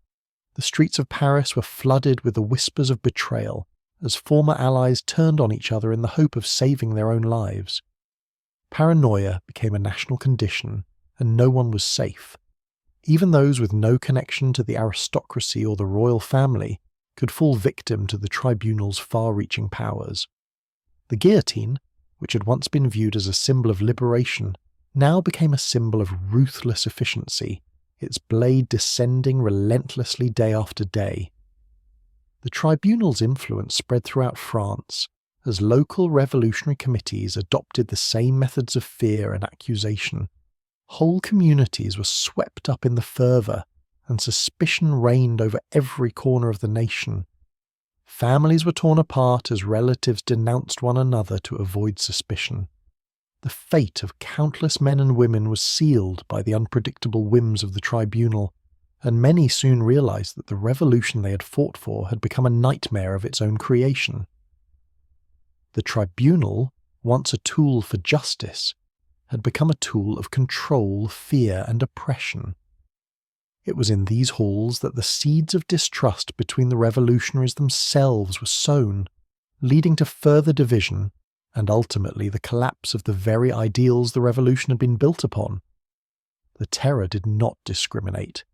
S1: The streets of Paris were flooded with the whispers of betrayal, as former allies turned on each other in the hope of saving their own lives. Paranoia became a national condition, and no one was safe. Even those with no connection to the aristocracy or the royal family could fall victim to the tribunal's far-reaching powers. The guillotine, which had once been viewed as a symbol of liberation, now became a symbol of ruthless efficiency, its blade descending relentlessly day after day. The tribunal's influence spread throughout France, as local revolutionary committees adopted the same methods of fear and accusation. Whole communities were swept up in the fervour, and suspicion reigned over every corner of the nation. Families were torn apart as relatives denounced one another to avoid suspicion. The fate of countless men and women was sealed by the unpredictable whims of the tribunal, and many soon realized that the revolution they had fought for had become a nightmare of its own creation. The tribunal, once a tool for justice, had become a tool of control, fear, and oppression. It was in these halls that the seeds of distrust between the revolutionaries themselves were sown, leading to further division and ultimately the collapse of the very ideals the revolution had been built upon. The terror did not discriminate.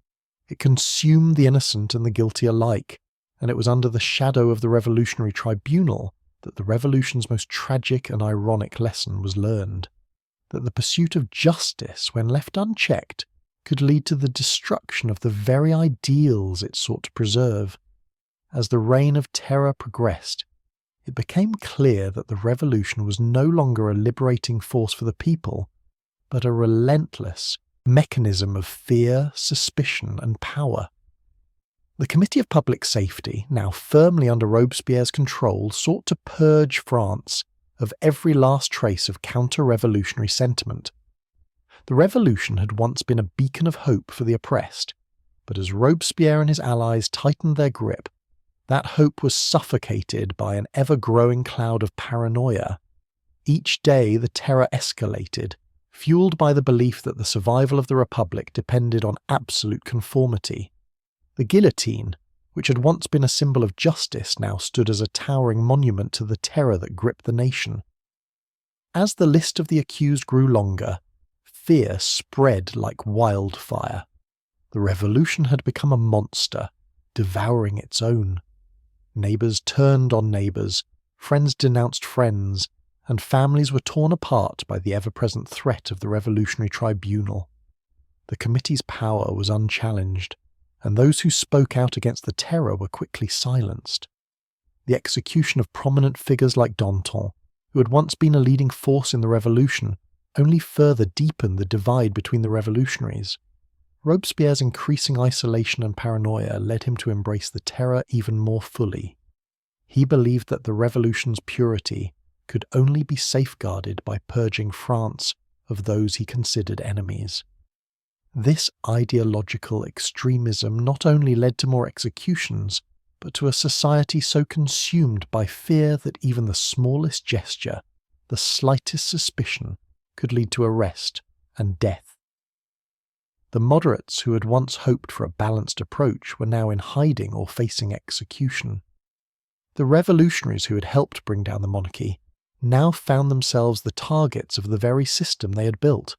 S1: It consumed the innocent and the guilty alike, and it was under the shadow of the revolutionary tribunal that the revolution's most tragic and ironic lesson was learned, that the pursuit of justice, when left unchecked, could lead to the destruction of the very ideals it sought to preserve. As the reign of terror progressed, it became clear that the revolution was no longer a liberating force for the people, but a relentless mechanism of fear, suspicion, and power. The Committee of Public Safety, now firmly under Robespierre's control, sought to purge France of every last trace of counter-revolutionary sentiment. The revolution had once been a beacon of hope for the oppressed, but as Robespierre and his allies tightened their grip, that hope was suffocated by an ever-growing cloud of paranoia. Each day the terror escalated, fueled by the belief that the survival of the Republic depended on absolute conformity. The guillotine, which had once been a symbol of justice, now stood as a towering monument to the terror that gripped the nation. As the list of the accused grew longer, fear spread like wildfire. The revolution had become a monster, devouring its own. Neighbours turned on neighbours, friends denounced friends, and families were torn apart by the ever-present threat of the revolutionary tribunal. The committee's power was unchallenged, and those who spoke out against the terror were quickly silenced. The execution of prominent figures like Danton, who had once been a leading force in the revolution, only further deepened the divide between the revolutionaries. Robespierre's increasing isolation and paranoia led him to embrace the terror even more fully. He believed that the revolution's purity could only be safeguarded by purging France of those he considered enemies. This ideological extremism not only led to more executions, but to a society so consumed by fear that even the smallest gesture, the slightest suspicion, could lead to arrest and death. The moderates who had once hoped for a balanced approach were now in hiding or facing execution. The revolutionaries who had helped bring down the monarchy now found themselves the targets of the very system they had built.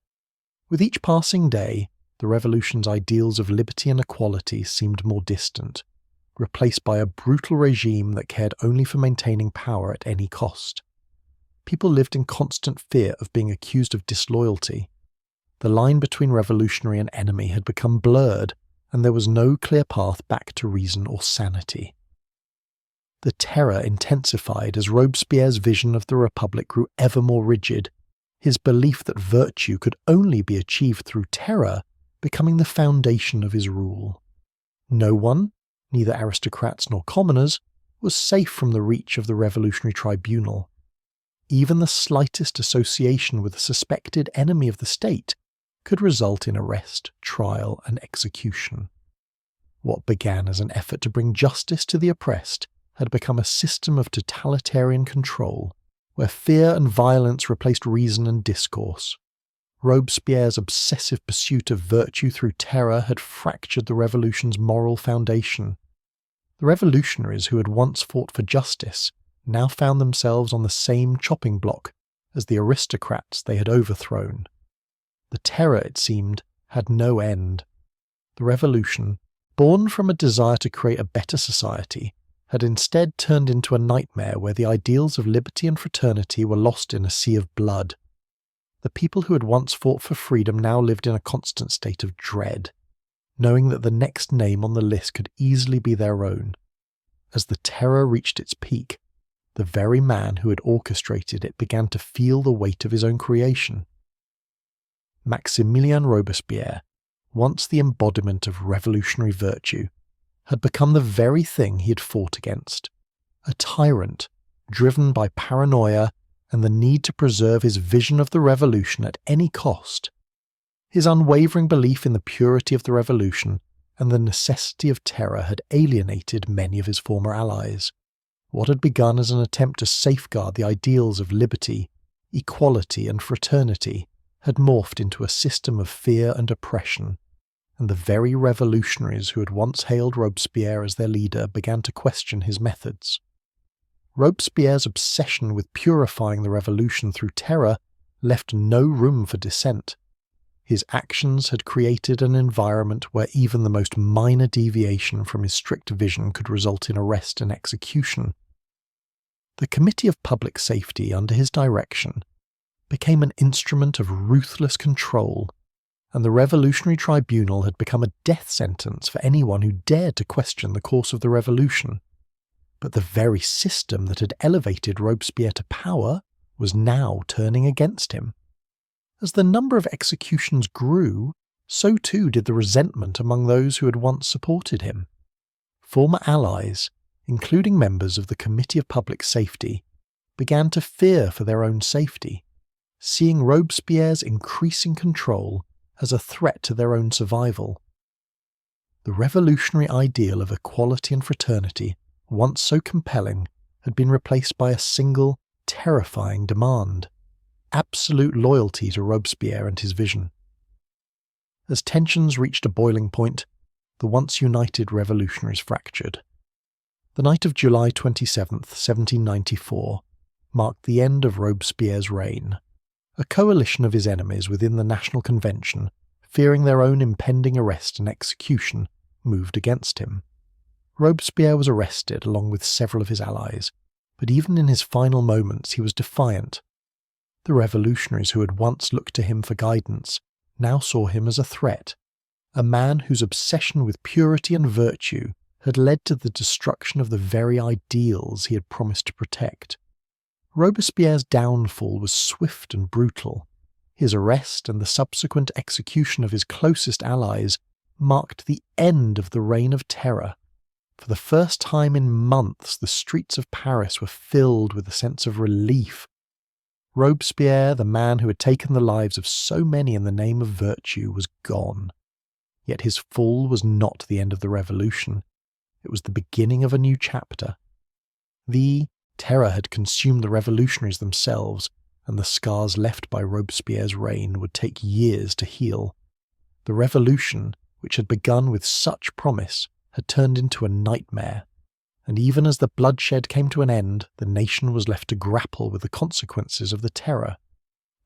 S1: With each passing day, the revolution's ideals of liberty and equality seemed more distant, replaced by a brutal regime that cared only for maintaining power at any cost. People lived in constant fear of being accused of disloyalty. The line between revolutionary and enemy had become blurred, and there was no clear path back to reason or sanity. The terror intensified as Robespierre's vision of the Republic grew ever more rigid. His belief that virtue could only be achieved through terror becoming the foundation of his rule. No one, neither aristocrats nor commoners, was safe from the reach of the revolutionary tribunal. Even the slightest association with a suspected enemy of the state could result in arrest, trial, and execution. What began as an effort to bring justice to the oppressed had become a system of totalitarian control, where fear and violence replaced reason and discourse. Robespierre's obsessive pursuit of virtue through terror had fractured the revolution's moral foundation. The revolutionaries who had once fought for justice now found themselves on the same chopping block as the aristocrats they had overthrown. The terror, it seemed, had no end. The revolution, born from a desire to create a better society, had instead turned into a nightmare where the ideals of liberty and fraternity were lost in a sea of blood. The people who had once fought for freedom now lived in a constant state of dread, knowing that the next name on the list could easily be their own. As the terror reached its peak, the very man who had orchestrated it began to feel the weight of his own creation. Maximilien Robespierre, once the embodiment of revolutionary virtue, had become the very thing he had fought against, a tyrant driven by paranoia and the need to preserve his vision of the revolution at any cost. His unwavering belief in the purity of the revolution and the necessity of terror had alienated many of his former allies. What had begun as an attempt to safeguard the ideals of liberty, equality, and fraternity had morphed into a system of fear and oppression, and the very revolutionaries who had once hailed Robespierre as their leader began to question his methods. Robespierre's obsession with purifying the revolution through terror left no room for dissent. His actions had created an environment where even the most minor deviation from his strict vision could result in arrest and execution. The Committee of Public Safety, under his direction, became an instrument of ruthless control, and the Revolutionary Tribunal had become a death sentence for anyone who dared to question the course of the revolution. But the very system that had elevated Robespierre to power was now turning against him. As the number of executions grew, so too did the resentment among those who had once supported him. Former allies, including members of the Committee of Public Safety, began to fear for their own safety, seeing Robespierre's increasing control as a threat to their own survival. The revolutionary ideal of equality and fraternity, once so compelling, had been replaced by a single, terrifying demand: absolute loyalty to Robespierre and his vision. As tensions reached a boiling point, the once united revolutionaries fractured. The night of July 27, 1794, marked the end of Robespierre's reign. A coalition of his enemies within the National Convention, fearing their own impending arrest and execution, moved against him. Robespierre was arrested along with several of his allies, but even in his final moments he was defiant. The revolutionaries who had once looked to him for guidance now saw him as a threat, a man whose obsession with purity and virtue had led to the destruction of the very ideals he had promised to protect. Robespierre's downfall was swift and brutal. His arrest and the subsequent execution of his closest allies marked the end of the reign of terror. For the first time in months, the streets of Paris were filled with a sense of relief. Robespierre, the man who had taken the lives of so many in the name of virtue, was gone. Yet his fall was not the end of the revolution. It was the beginning of a new chapter. The terror had consumed the revolutionaries themselves, and the scars left by Robespierre's reign would take years to heal. The revolution, which had begun with such promise, had turned into a nightmare, and even as the bloodshed came to an end, the nation was left to grapple with the consequences of the terror.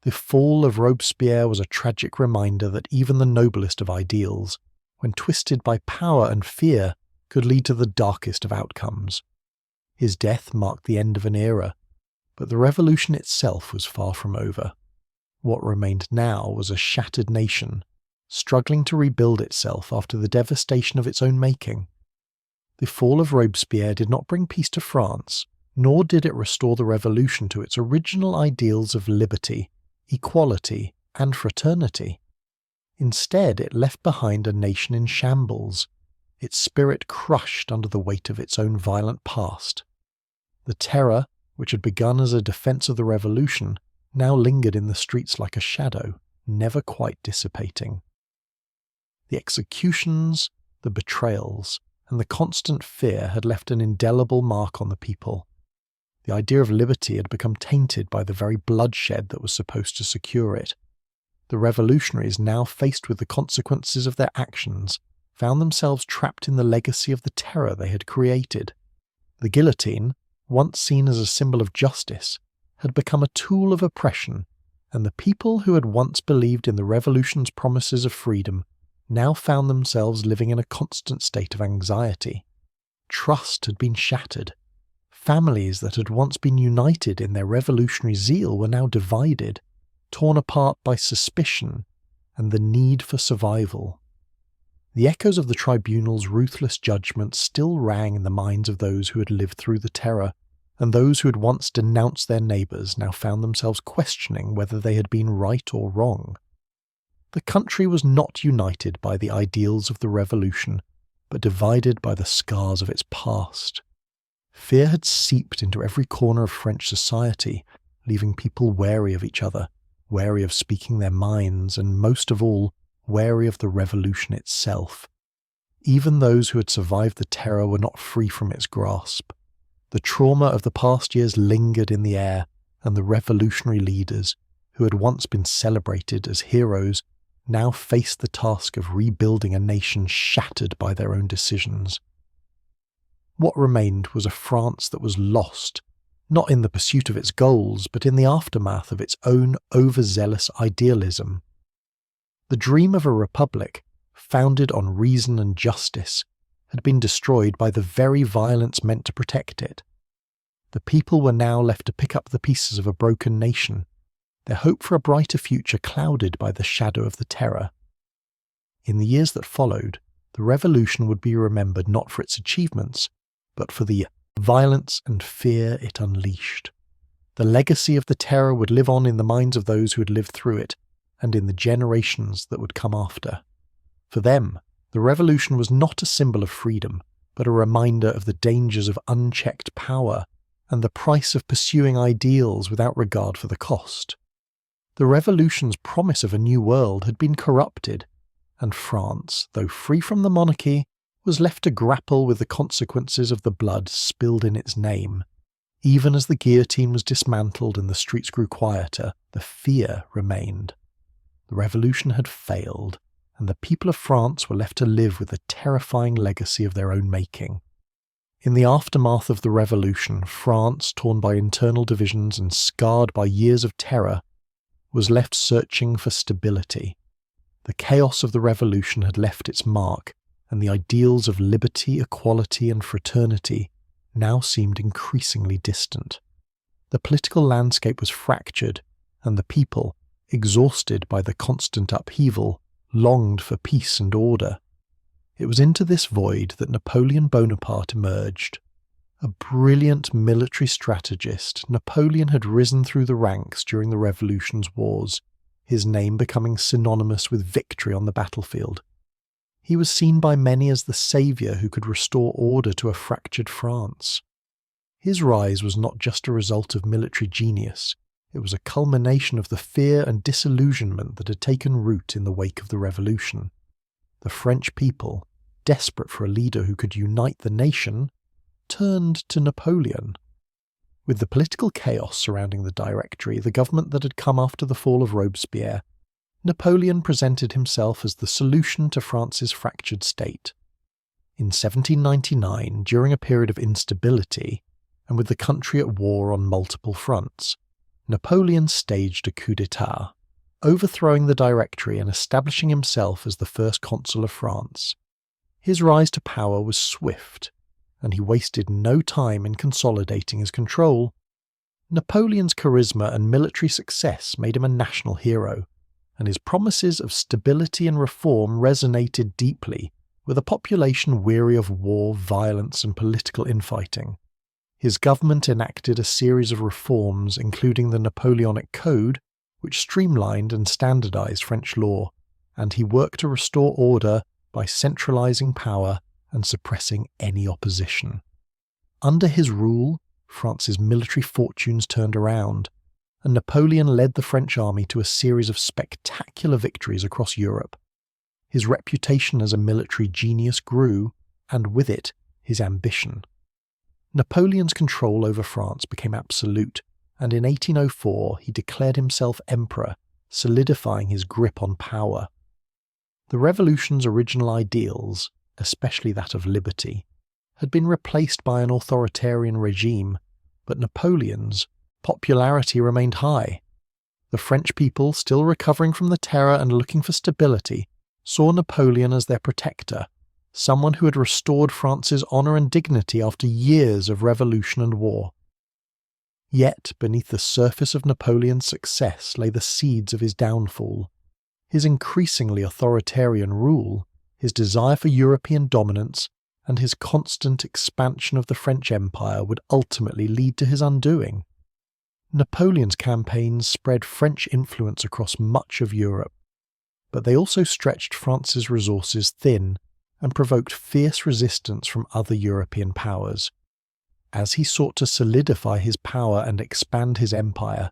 S1: The fall of Robespierre was a tragic reminder that even the noblest of ideals, when twisted by power and fear, could lead to the darkest of outcomes. His death marked the end of an era, but the revolution itself was far from over. What remained now was a shattered nation, struggling to rebuild itself after the devastation of its own making. The fall of Robespierre did not bring peace to France, nor did it restore the revolution to its original ideals of liberty, equality, and fraternity. Instead, it left behind a nation in shambles, its spirit crushed under the weight of its own violent past. The terror, which had begun as a defense of the revolution, now lingered in the streets like a shadow, never quite dissipating. The executions, the betrayals, and the constant fear had left an indelible mark on the people. The idea of liberty had become tainted by the very bloodshed that was supposed to secure it. The revolutionaries, now faced with the consequences of their actions, found themselves trapped in the legacy of the terror they had created. The guillotine, once seen as a symbol of justice, had become a tool of oppression, and the people who had once believed in the revolution's promises of freedom now found themselves living in a constant state of anxiety. Trust had been shattered. Families that had once been united in their revolutionary zeal were now divided, torn apart by suspicion and the need for survival. The echoes of the tribunal's ruthless judgment still rang in the minds of those who had lived through the terror, and those who had once denounced their neighbours now found themselves questioning whether they had been right or wrong. The country was not united by the ideals of the revolution, but divided by the scars of its past. Fear had seeped into every corner of French society, leaving people wary of each other, wary of speaking their minds, and most of all, wary of the revolution itself. Even those who had survived the terror were not free from its grasp. The trauma of the past years lingered in the air, and the revolutionary leaders, who had once been celebrated as heroes, now faced the task of rebuilding a nation shattered by their own decisions. What remained was a France that was lost, not in the pursuit of its goals, but in the aftermath of its own overzealous idealism. The dream of a republic, founded on reason and justice, had been destroyed by the very violence meant to protect it. The people were now left to pick up the pieces of a broken nation, their hope for a brighter future clouded by the shadow of the terror. In the years that followed, the revolution would be remembered not for its achievements, but for the violence and fear it unleashed. The legacy of the terror would live on in the minds of those who had lived through it, and in the generations that would come after. For them, the revolution was not a symbol of freedom, but a reminder of the dangers of unchecked power and the price of pursuing ideals without regard for the cost. The revolution's promise of a new world had been corrupted, and France, though free from the monarchy, was left to grapple with the consequences of the blood spilled in its name. Even as the guillotine was dismantled and the streets grew quieter, the fear remained. The revolution had failed, and the people of France were left to live with the terrifying legacy of their own making. In the aftermath of the revolution, France, torn by internal divisions and scarred by years of terror, was left searching for stability. The chaos of the revolution had left its mark, and the ideals of liberty, equality, and fraternity now seemed increasingly distant. The political landscape was fractured, and the people, exhausted by the constant upheaval, longed for peace and order. It was into this void that Napoleon Bonaparte emerged. A brilliant military strategist, Napoleon had risen through the ranks during the Revolution's wars, his name becoming synonymous with victory on the battlefield. He was seen by many as the saviour who could restore order to a fractured France. His rise was not just a result of military genius, it was a culmination of the fear and disillusionment that had taken root in the wake of the Revolution. The French people, desperate for a leader who could unite the nation, turned to Napoleon. With the political chaos surrounding the Directory, the government that had come after the fall of Robespierre, Napoleon presented himself as the solution to France's fractured state. In 1799, during a period of instability, and with the country at war on multiple fronts, Napoleon staged a coup d'etat, overthrowing the Directory and establishing himself as the first consul of France. His rise to power was swift, and he wasted no time in consolidating his control. Napoleon's charisma and military success made him a national hero, and his promises of stability and reform resonated deeply with a population weary of war, violence, and political infighting. His government enacted a series of reforms, including the Napoleonic Code, which streamlined and standardized French law, and he worked to restore order by centralizing power and suppressing any opposition. Under his rule, France's military fortunes turned around, and Napoleon led the French army to a series of spectacular victories across Europe. His reputation as a military genius grew, and with it, his ambition. Napoleon's control over France became absolute, and in 1804 he declared himself emperor, solidifying his grip on power. The revolution's original ideals, especially that of liberty, had been replaced by an authoritarian regime, but Napoleon's popularity remained high. The French people, still recovering from the terror and looking for stability, saw Napoleon as their protector, someone who had restored France's honour and dignity after years of revolution and war. Yet, beneath the surface of Napoleon's success lay the seeds of his downfall. His increasingly authoritarian rule, his desire for European dominance, and his constant expansion of the French Empire would ultimately lead to his undoing. Napoleon's campaigns spread French influence across much of Europe, but they also stretched France's resources thin and provoked fierce resistance from other European powers. As he sought to solidify his power and expand his empire,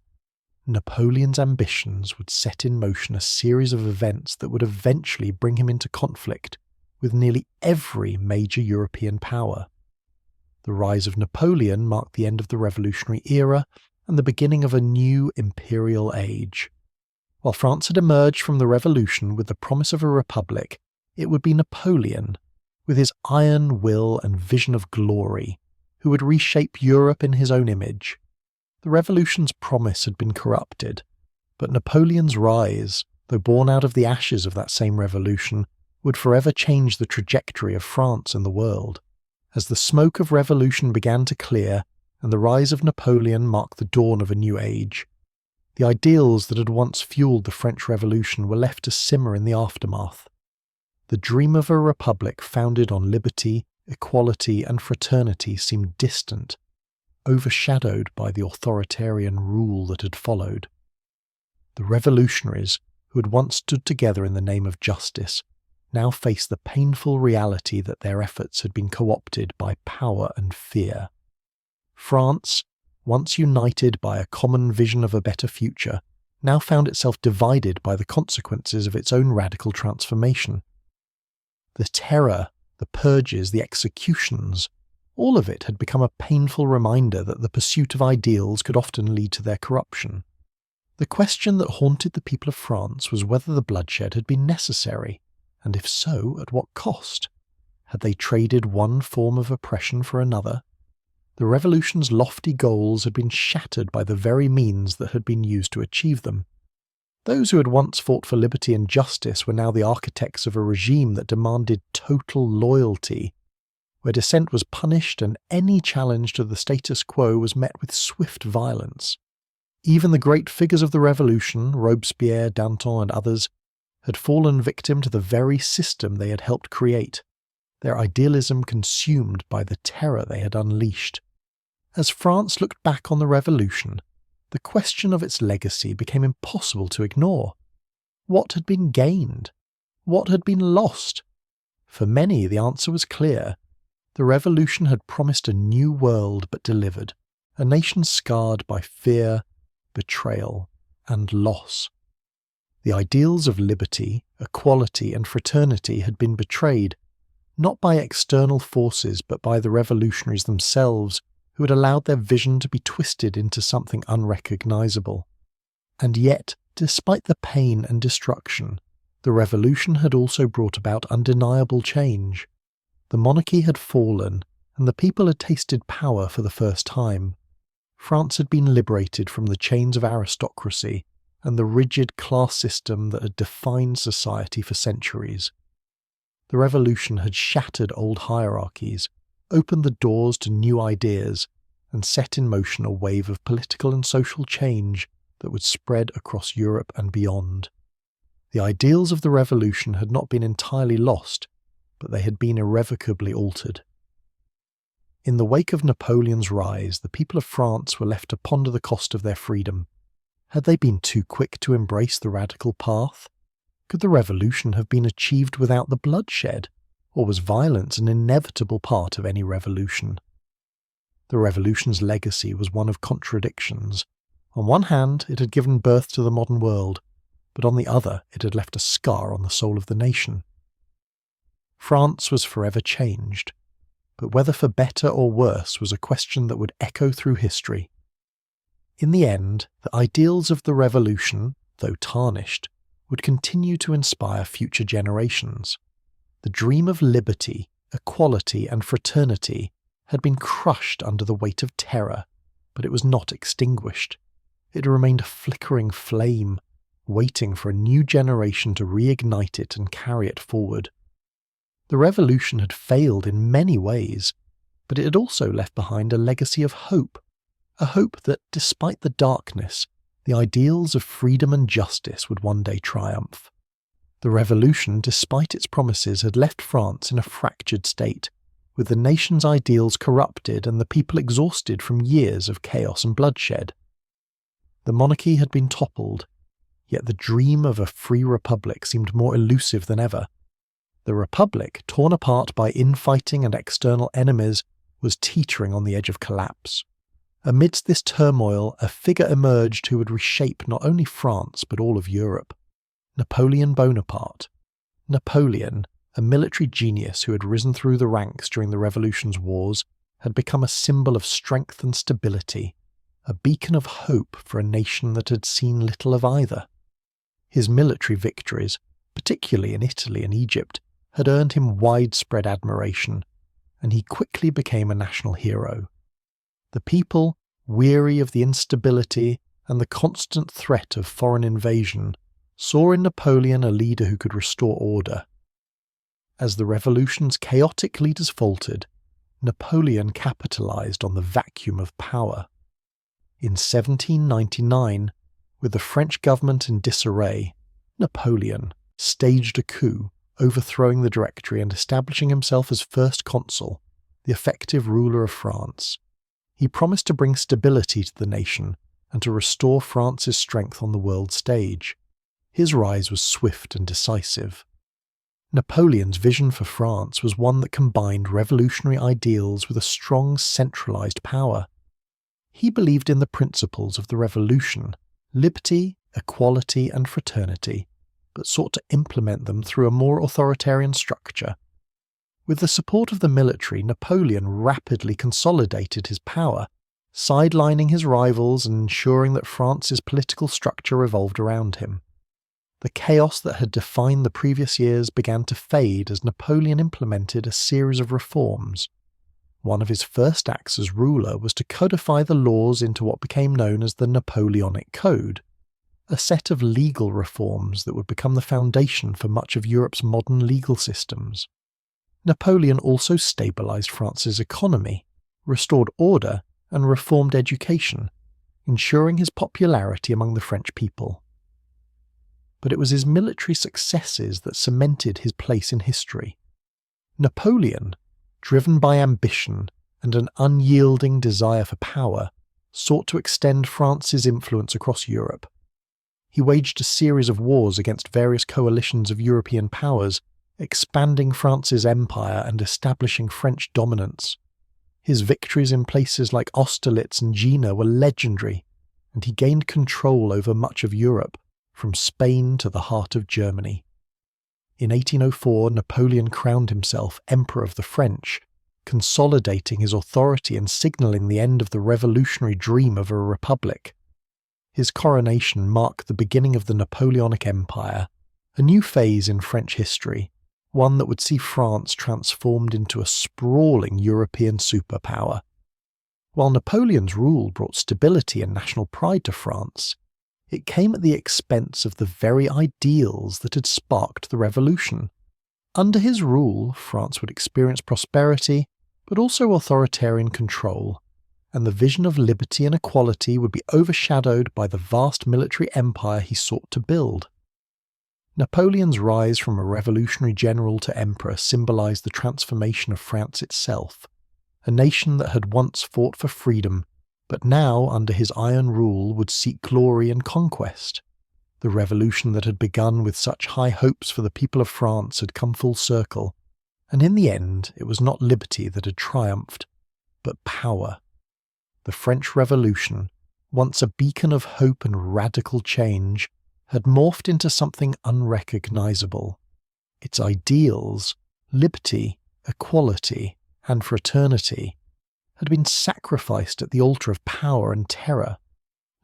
S1: Napoleon's ambitions would set in motion a series of events that would eventually bring him into conflict with nearly every major European power. The rise of Napoleon marked the end of the revolutionary era and the beginning of a new imperial age. While France had emerged from the revolution with the promise of a republic, it would be Napoleon, with his iron will and vision of glory, who would reshape Europe in his own image. The revolution's promise had been corrupted, but Napoleon's rise, though born out of the ashes of that same revolution, would forever change the trajectory of France and the world. As the smoke of revolution began to clear and the rise of Napoleon marked the dawn of a new age, the ideals that had once fueled the French Revolution were left to simmer in the aftermath. The dream of a republic founded on liberty, equality, and fraternity seemed distant, overshadowed by the authoritarian rule that had followed. The revolutionaries, who had once stood together in the name of justice, now faced the painful reality that their efforts had been co-opted by power and fear. France, once united by a common vision of a better future, now found itself divided by the consequences of its own radical transformation. The terror, the purges, the executions, all of it had become a painful reminder that the pursuit of ideals could often lead to their corruption. The question that haunted the people of France was whether the bloodshed had been necessary, and if so, at what cost? Had they traded one form of oppression for another? The revolution's lofty goals had been shattered by the very means that had been used to achieve them. Those who had once fought for liberty and justice were now the architects of a regime that demanded total loyalty, where dissent was punished and any challenge to the status quo was met with swift violence. Even the great figures of the revolution, Robespierre, Danton, and others, had fallen victim to the very system they had helped create, their idealism consumed by the terror they had unleashed. As France looked back on the revolution, the question of its legacy became impossible to ignore. What had been gained? What had been lost? For many, the answer was clear. The revolution had promised a new world but delivered, a nation scarred by fear, betrayal, and loss. The ideals of liberty, equality, and fraternity had been betrayed, not by external forces but by the revolutionaries themselves, who had allowed their vision to be twisted into something unrecognizable. And yet, despite the pain and destruction, the revolution had also brought about undeniable change. The monarchy had fallen, and the people had tasted power for the first time. France had been liberated from the chains of aristocracy and the rigid class system that had defined society for centuries. The revolution had shattered old hierarchies, opened the doors to new ideas, and set in motion a wave of political and social change that would spread across Europe and beyond. The ideals of the revolution had not been entirely lost, but they had been irrevocably altered. In the wake of Napoleon's rise, the people of France were left to ponder the cost of their freedom. Had they been too quick to embrace the radical path? Could the revolution have been achieved without the bloodshed, or was violence an inevitable part of any revolution? The revolution's legacy was one of contradictions. On one hand, it had given birth to the modern world, but on the other, it had left a scar on the soul of the nation. France was forever changed, but whether for better or worse was a question that would echo through history. In the end, the ideals of the revolution, though tarnished, would continue to inspire future generations. The dream of liberty, equality, and fraternity had been crushed under the weight of terror, but it was not extinguished. It remained a flickering flame, waiting for a new generation to reignite it and carry it forward. The revolution had failed in many ways, but it had also left behind a legacy of hope, a hope that, despite the darkness, the ideals of freedom and justice would one day triumph. The revolution, despite its promises, had left France in a fractured state, with the nation's ideals corrupted and the people exhausted from years of chaos and bloodshed. The monarchy had been toppled, yet the dream of a free republic seemed more elusive than ever. The republic, torn apart by infighting and external enemies, was teetering on the edge of collapse. Amidst this turmoil, a figure emerged who would reshape not only France but all of Europe. Napoleon Bonaparte. Napoleon, a military genius who had risen through the ranks during the Revolution's wars, had become a symbol of strength and stability, a beacon of hope for a nation that had seen little of either. His military victories, particularly in Italy and Egypt, had earned him widespread admiration, and he quickly became a national hero. The people, weary of the instability and the constant threat of foreign invasion, saw in Napoleon a leader who could restore order. As the revolution's chaotic leaders faltered, Napoleon capitalized on the vacuum of power. In 1799, with the French government in disarray, Napoleon staged a coup, overthrowing the Directory and establishing himself as first consul, the effective ruler of France. He promised to bring stability to the nation and to restore France's strength on the world stage. His rise was swift and decisive. Napoleon's vision for France was one that combined revolutionary ideals with a strong centralized power. He believed in the principles of the revolution, liberty, equality, and fraternity, but sought to implement them through a more authoritarian structure. With the support of the military, Napoleon rapidly consolidated his power, sidelining his rivals and ensuring that France's political structure revolved around him. The chaos that had defined the previous years began to fade as Napoleon implemented a series of reforms. One of his first acts as ruler was to codify the laws into what became known as the Napoleonic Code, a set of legal reforms that would become the foundation for much of Europe's modern legal systems. Napoleon also stabilized France's economy, restored order, and reformed education, ensuring his popularity among the French people. But it was his military successes that cemented his place in history. Napoleon, driven by ambition and an unyielding desire for power, sought to extend France's influence across Europe. He waged a series of wars against various coalitions of European powers, expanding France's empire and establishing French dominance. His victories in places like Austerlitz and Jena were legendary, and he gained control over much of Europe, from Spain to the heart of Germany. In 1804, Napoleon crowned himself Emperor of the French, consolidating his authority and signalling the end of the revolutionary dream of a republic. His coronation marked the beginning of the Napoleonic Empire, a new phase in French history, one that would see France transformed into a sprawling European superpower. While Napoleon's rule brought stability and national pride to France, it came at the expense of the very ideals that had sparked the revolution. Under his rule, France would experience prosperity, but also authoritarian control, and the vision of liberty and equality would be overshadowed by the vast military empire he sought to build. Napoleon's rise from a revolutionary general to emperor symbolized the transformation of France itself, a nation that had once fought for freedom, but now, under his iron rule, would seek glory and conquest. The revolution that had begun with such high hopes for the people of France had come full circle, and in the end it was not liberty that had triumphed, but power. The French Revolution, once a beacon of hope and radical change, had morphed into something unrecognizable. Its ideals, liberty, equality, and fraternity, had been sacrificed at the altar of power and terror,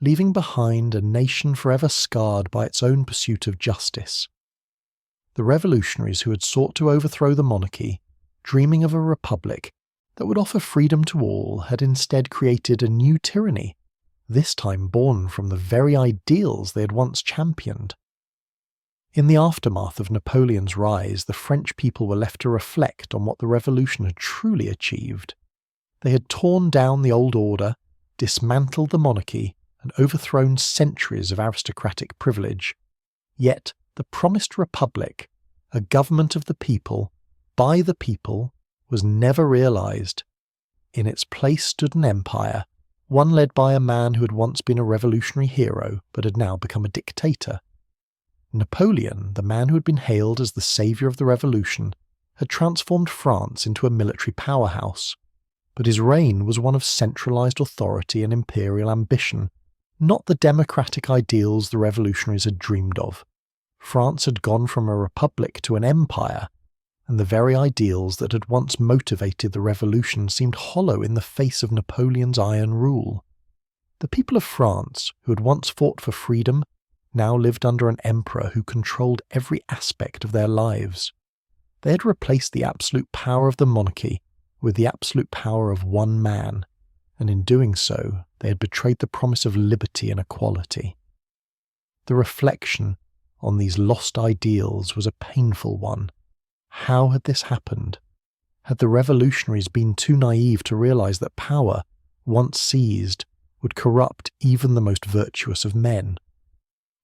S1: leaving behind a nation forever scarred by its own pursuit of justice. The revolutionaries who had sought to overthrow the monarchy, dreaming of a republic that would offer freedom to all, had instead created a new tyranny, this time born from the very ideals they had once championed. In the aftermath of Napoleon's rise, the French people were left to reflect on what the revolution had truly achieved. They had torn down the old order, dismantled the monarchy, and overthrown centuries of aristocratic privilege. Yet the promised republic, a government of the people, by the people, was never realized. In its place stood an empire, one led by a man who had once been a revolutionary hero but had now become a dictator. Napoleon, the man who had been hailed as the saviour of the revolution, had transformed France into a military powerhouse. But his reign was one of centralised authority and imperial ambition, not the democratic ideals the revolutionaries had dreamed of. France had gone from a republic to an empire, and the very ideals that had once motivated the revolution seemed hollow in the face of Napoleon's iron rule. The people of France, who had once fought for freedom, now lived under an emperor who controlled every aspect of their lives. They had replaced the absolute power of the monarchy with the absolute power of one man, and in doing so, they had betrayed the promise of liberty and equality. The reflection on these lost ideals was a painful one. How had this happened? Had the revolutionaries been too naive to realize that power, once seized, would corrupt even the most virtuous of men?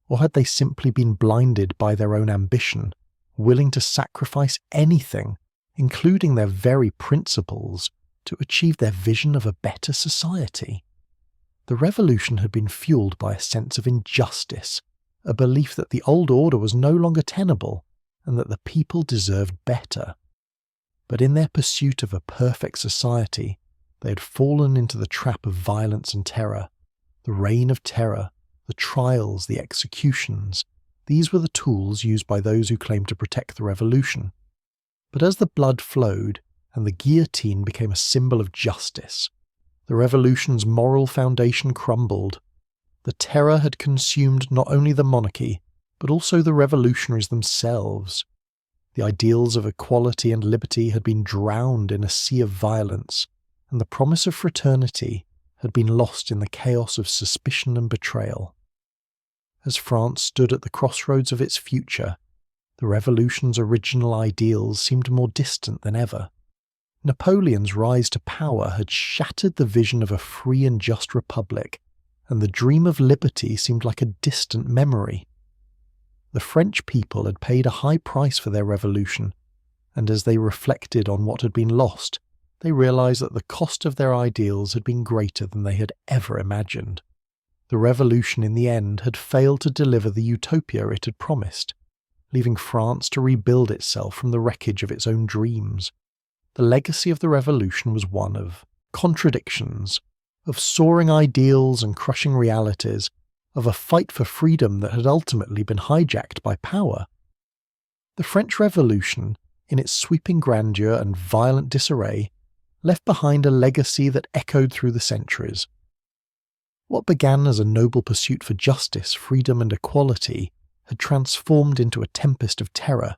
S1: Or had they simply been blinded by their own ambition, willing to sacrifice anything, including their very principles, to achieve their vision of a better society? The revolution had been fueled by a sense of injustice, a belief that the old order was no longer tenable, and that the people deserved better. But in their pursuit of a perfect society, they had fallen into the trap of violence and terror. The reign of terror, the trials, the executions, these were the tools used by those who claimed to protect the revolution. But as the blood flowed, and the guillotine became a symbol of justice, the revolution's moral foundation crumbled. The terror had consumed not only the monarchy, but also the revolutionaries themselves. The ideals of equality and liberty had been drowned in a sea of violence, and the promise of fraternity had been lost in the chaos of suspicion and betrayal. As France stood at the crossroads of its future, the revolution's original ideals seemed more distant than ever. Napoleon's rise to power had shattered the vision of a free and just republic, and the dream of liberty seemed like a distant memory. The French people had paid a high price for their revolution, and as they reflected on what had been lost, they realized that the cost of their ideals had been greater than they had ever imagined. The revolution in the end had failed to deliver the utopia it had promised, leaving France to rebuild itself from the wreckage of its own dreams. The legacy of the revolution was one of contradictions, of soaring ideals and crushing realities, of a fight for freedom that had ultimately been hijacked by power. The French Revolution, in its sweeping grandeur and violent disarray, left behind a legacy that echoed through the centuries. What began as a noble pursuit for justice, freedom, and equality had transformed into a tempest of terror,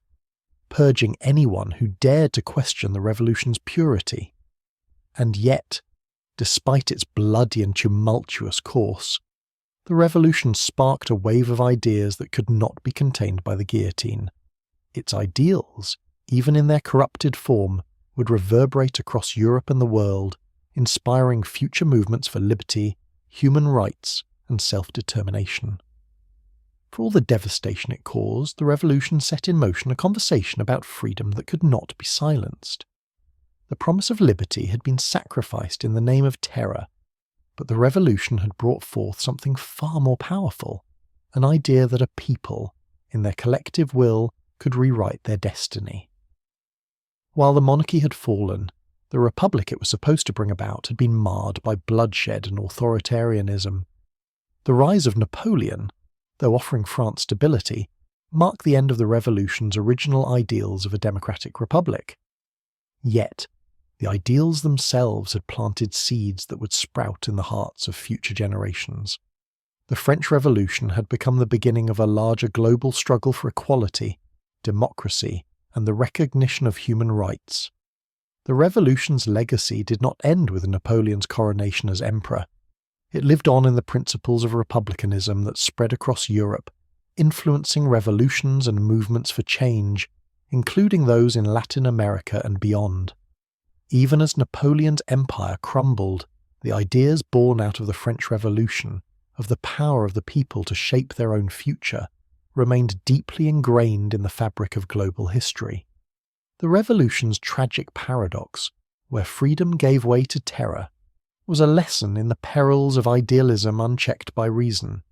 S1: purging anyone who dared to question the revolution's purity. And yet, despite its bloody and tumultuous course, the revolution sparked a wave of ideas that could not be contained by the guillotine. Its ideals, even in their corrupted form, would reverberate across Europe and the world, inspiring future movements for liberty, human rights, and self-determination. For all the devastation it caused, the revolution set in motion a conversation about freedom that could not be silenced. The promise of liberty had been sacrificed in the name of terror, but the revolution had brought forth something far more powerful, an idea that a people, in their collective will, could rewrite their destiny. While the monarchy had fallen, the republic it was supposed to bring about had been marred by bloodshed and authoritarianism. The rise of Napoleon, though offering France stability, marked the end of the revolution's original ideals of a democratic republic. Yet, the ideals themselves had planted seeds that would sprout in the hearts of future generations. The French Revolution had become the beginning of a larger global struggle for equality, democracy, and the recognition of human rights. The revolution's legacy did not end with Napoleon's coronation as emperor. It lived on in the principles of republicanism that spread across Europe, influencing revolutions and movements for change, including those in Latin America and beyond. Even as Napoleon's empire crumbled, the ideas born out of the French Revolution, of the power of the people to shape their own future, remained deeply ingrained in the fabric of global history. The revolution's tragic paradox, where freedom gave way to terror, was a lesson in the perils of idealism unchecked by reason.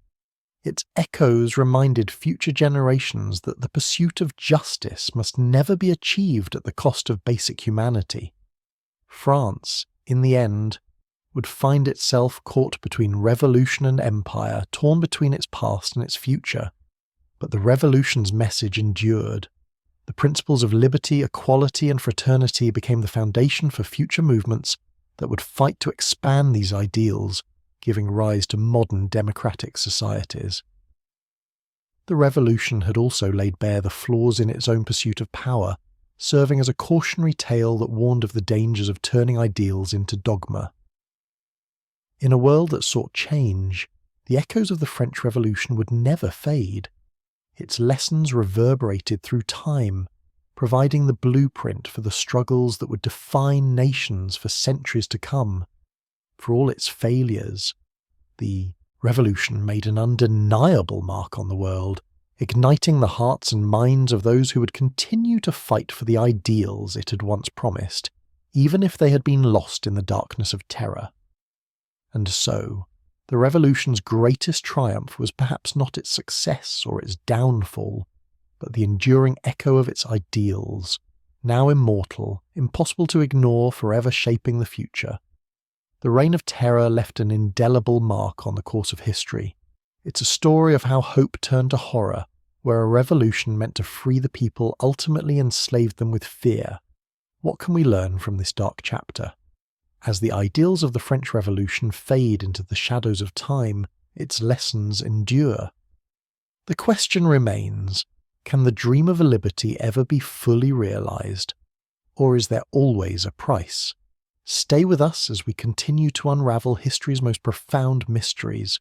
S1: Its echoes reminded future generations that the pursuit of justice must never be achieved at the cost of basic humanity. France, in the end, would find itself caught between revolution and empire, torn between its past and its future. But the revolution's message endured. The principles of liberty, equality, and fraternity became the foundation for future movements that would fight to expand these ideals, giving rise to modern democratic societies. The revolution had also laid bare the flaws in its own pursuit of power, serving as a cautionary tale that warned of the dangers of turning ideals into dogma. In a world that sought change, the echoes of the French Revolution would never fade. Its lessons reverberated through time, providing the blueprint for the struggles that would define nations for centuries to come. For all its failures, the revolution made an undeniable mark on the world, igniting the hearts and minds of those who would continue to fight for the ideals it had once promised, even if they had been lost in the darkness of terror. And so, the revolution's greatest triumph was perhaps not its success or its downfall, but the enduring echo of its ideals, now immortal, impossible to ignore, forever shaping the future. The Reign of Terror left an indelible mark on the course of history. It's a story of how hope turned to horror, where a revolution meant to free the people ultimately enslaved them with fear. What can we learn from this dark chapter? As the ideals of the French Revolution fade into the shadows of time, its lessons endure. The question remains, can the dream of a liberty ever be fully realized? Or is there always a price? Stay with us as we continue to unravel history's most profound mysteries,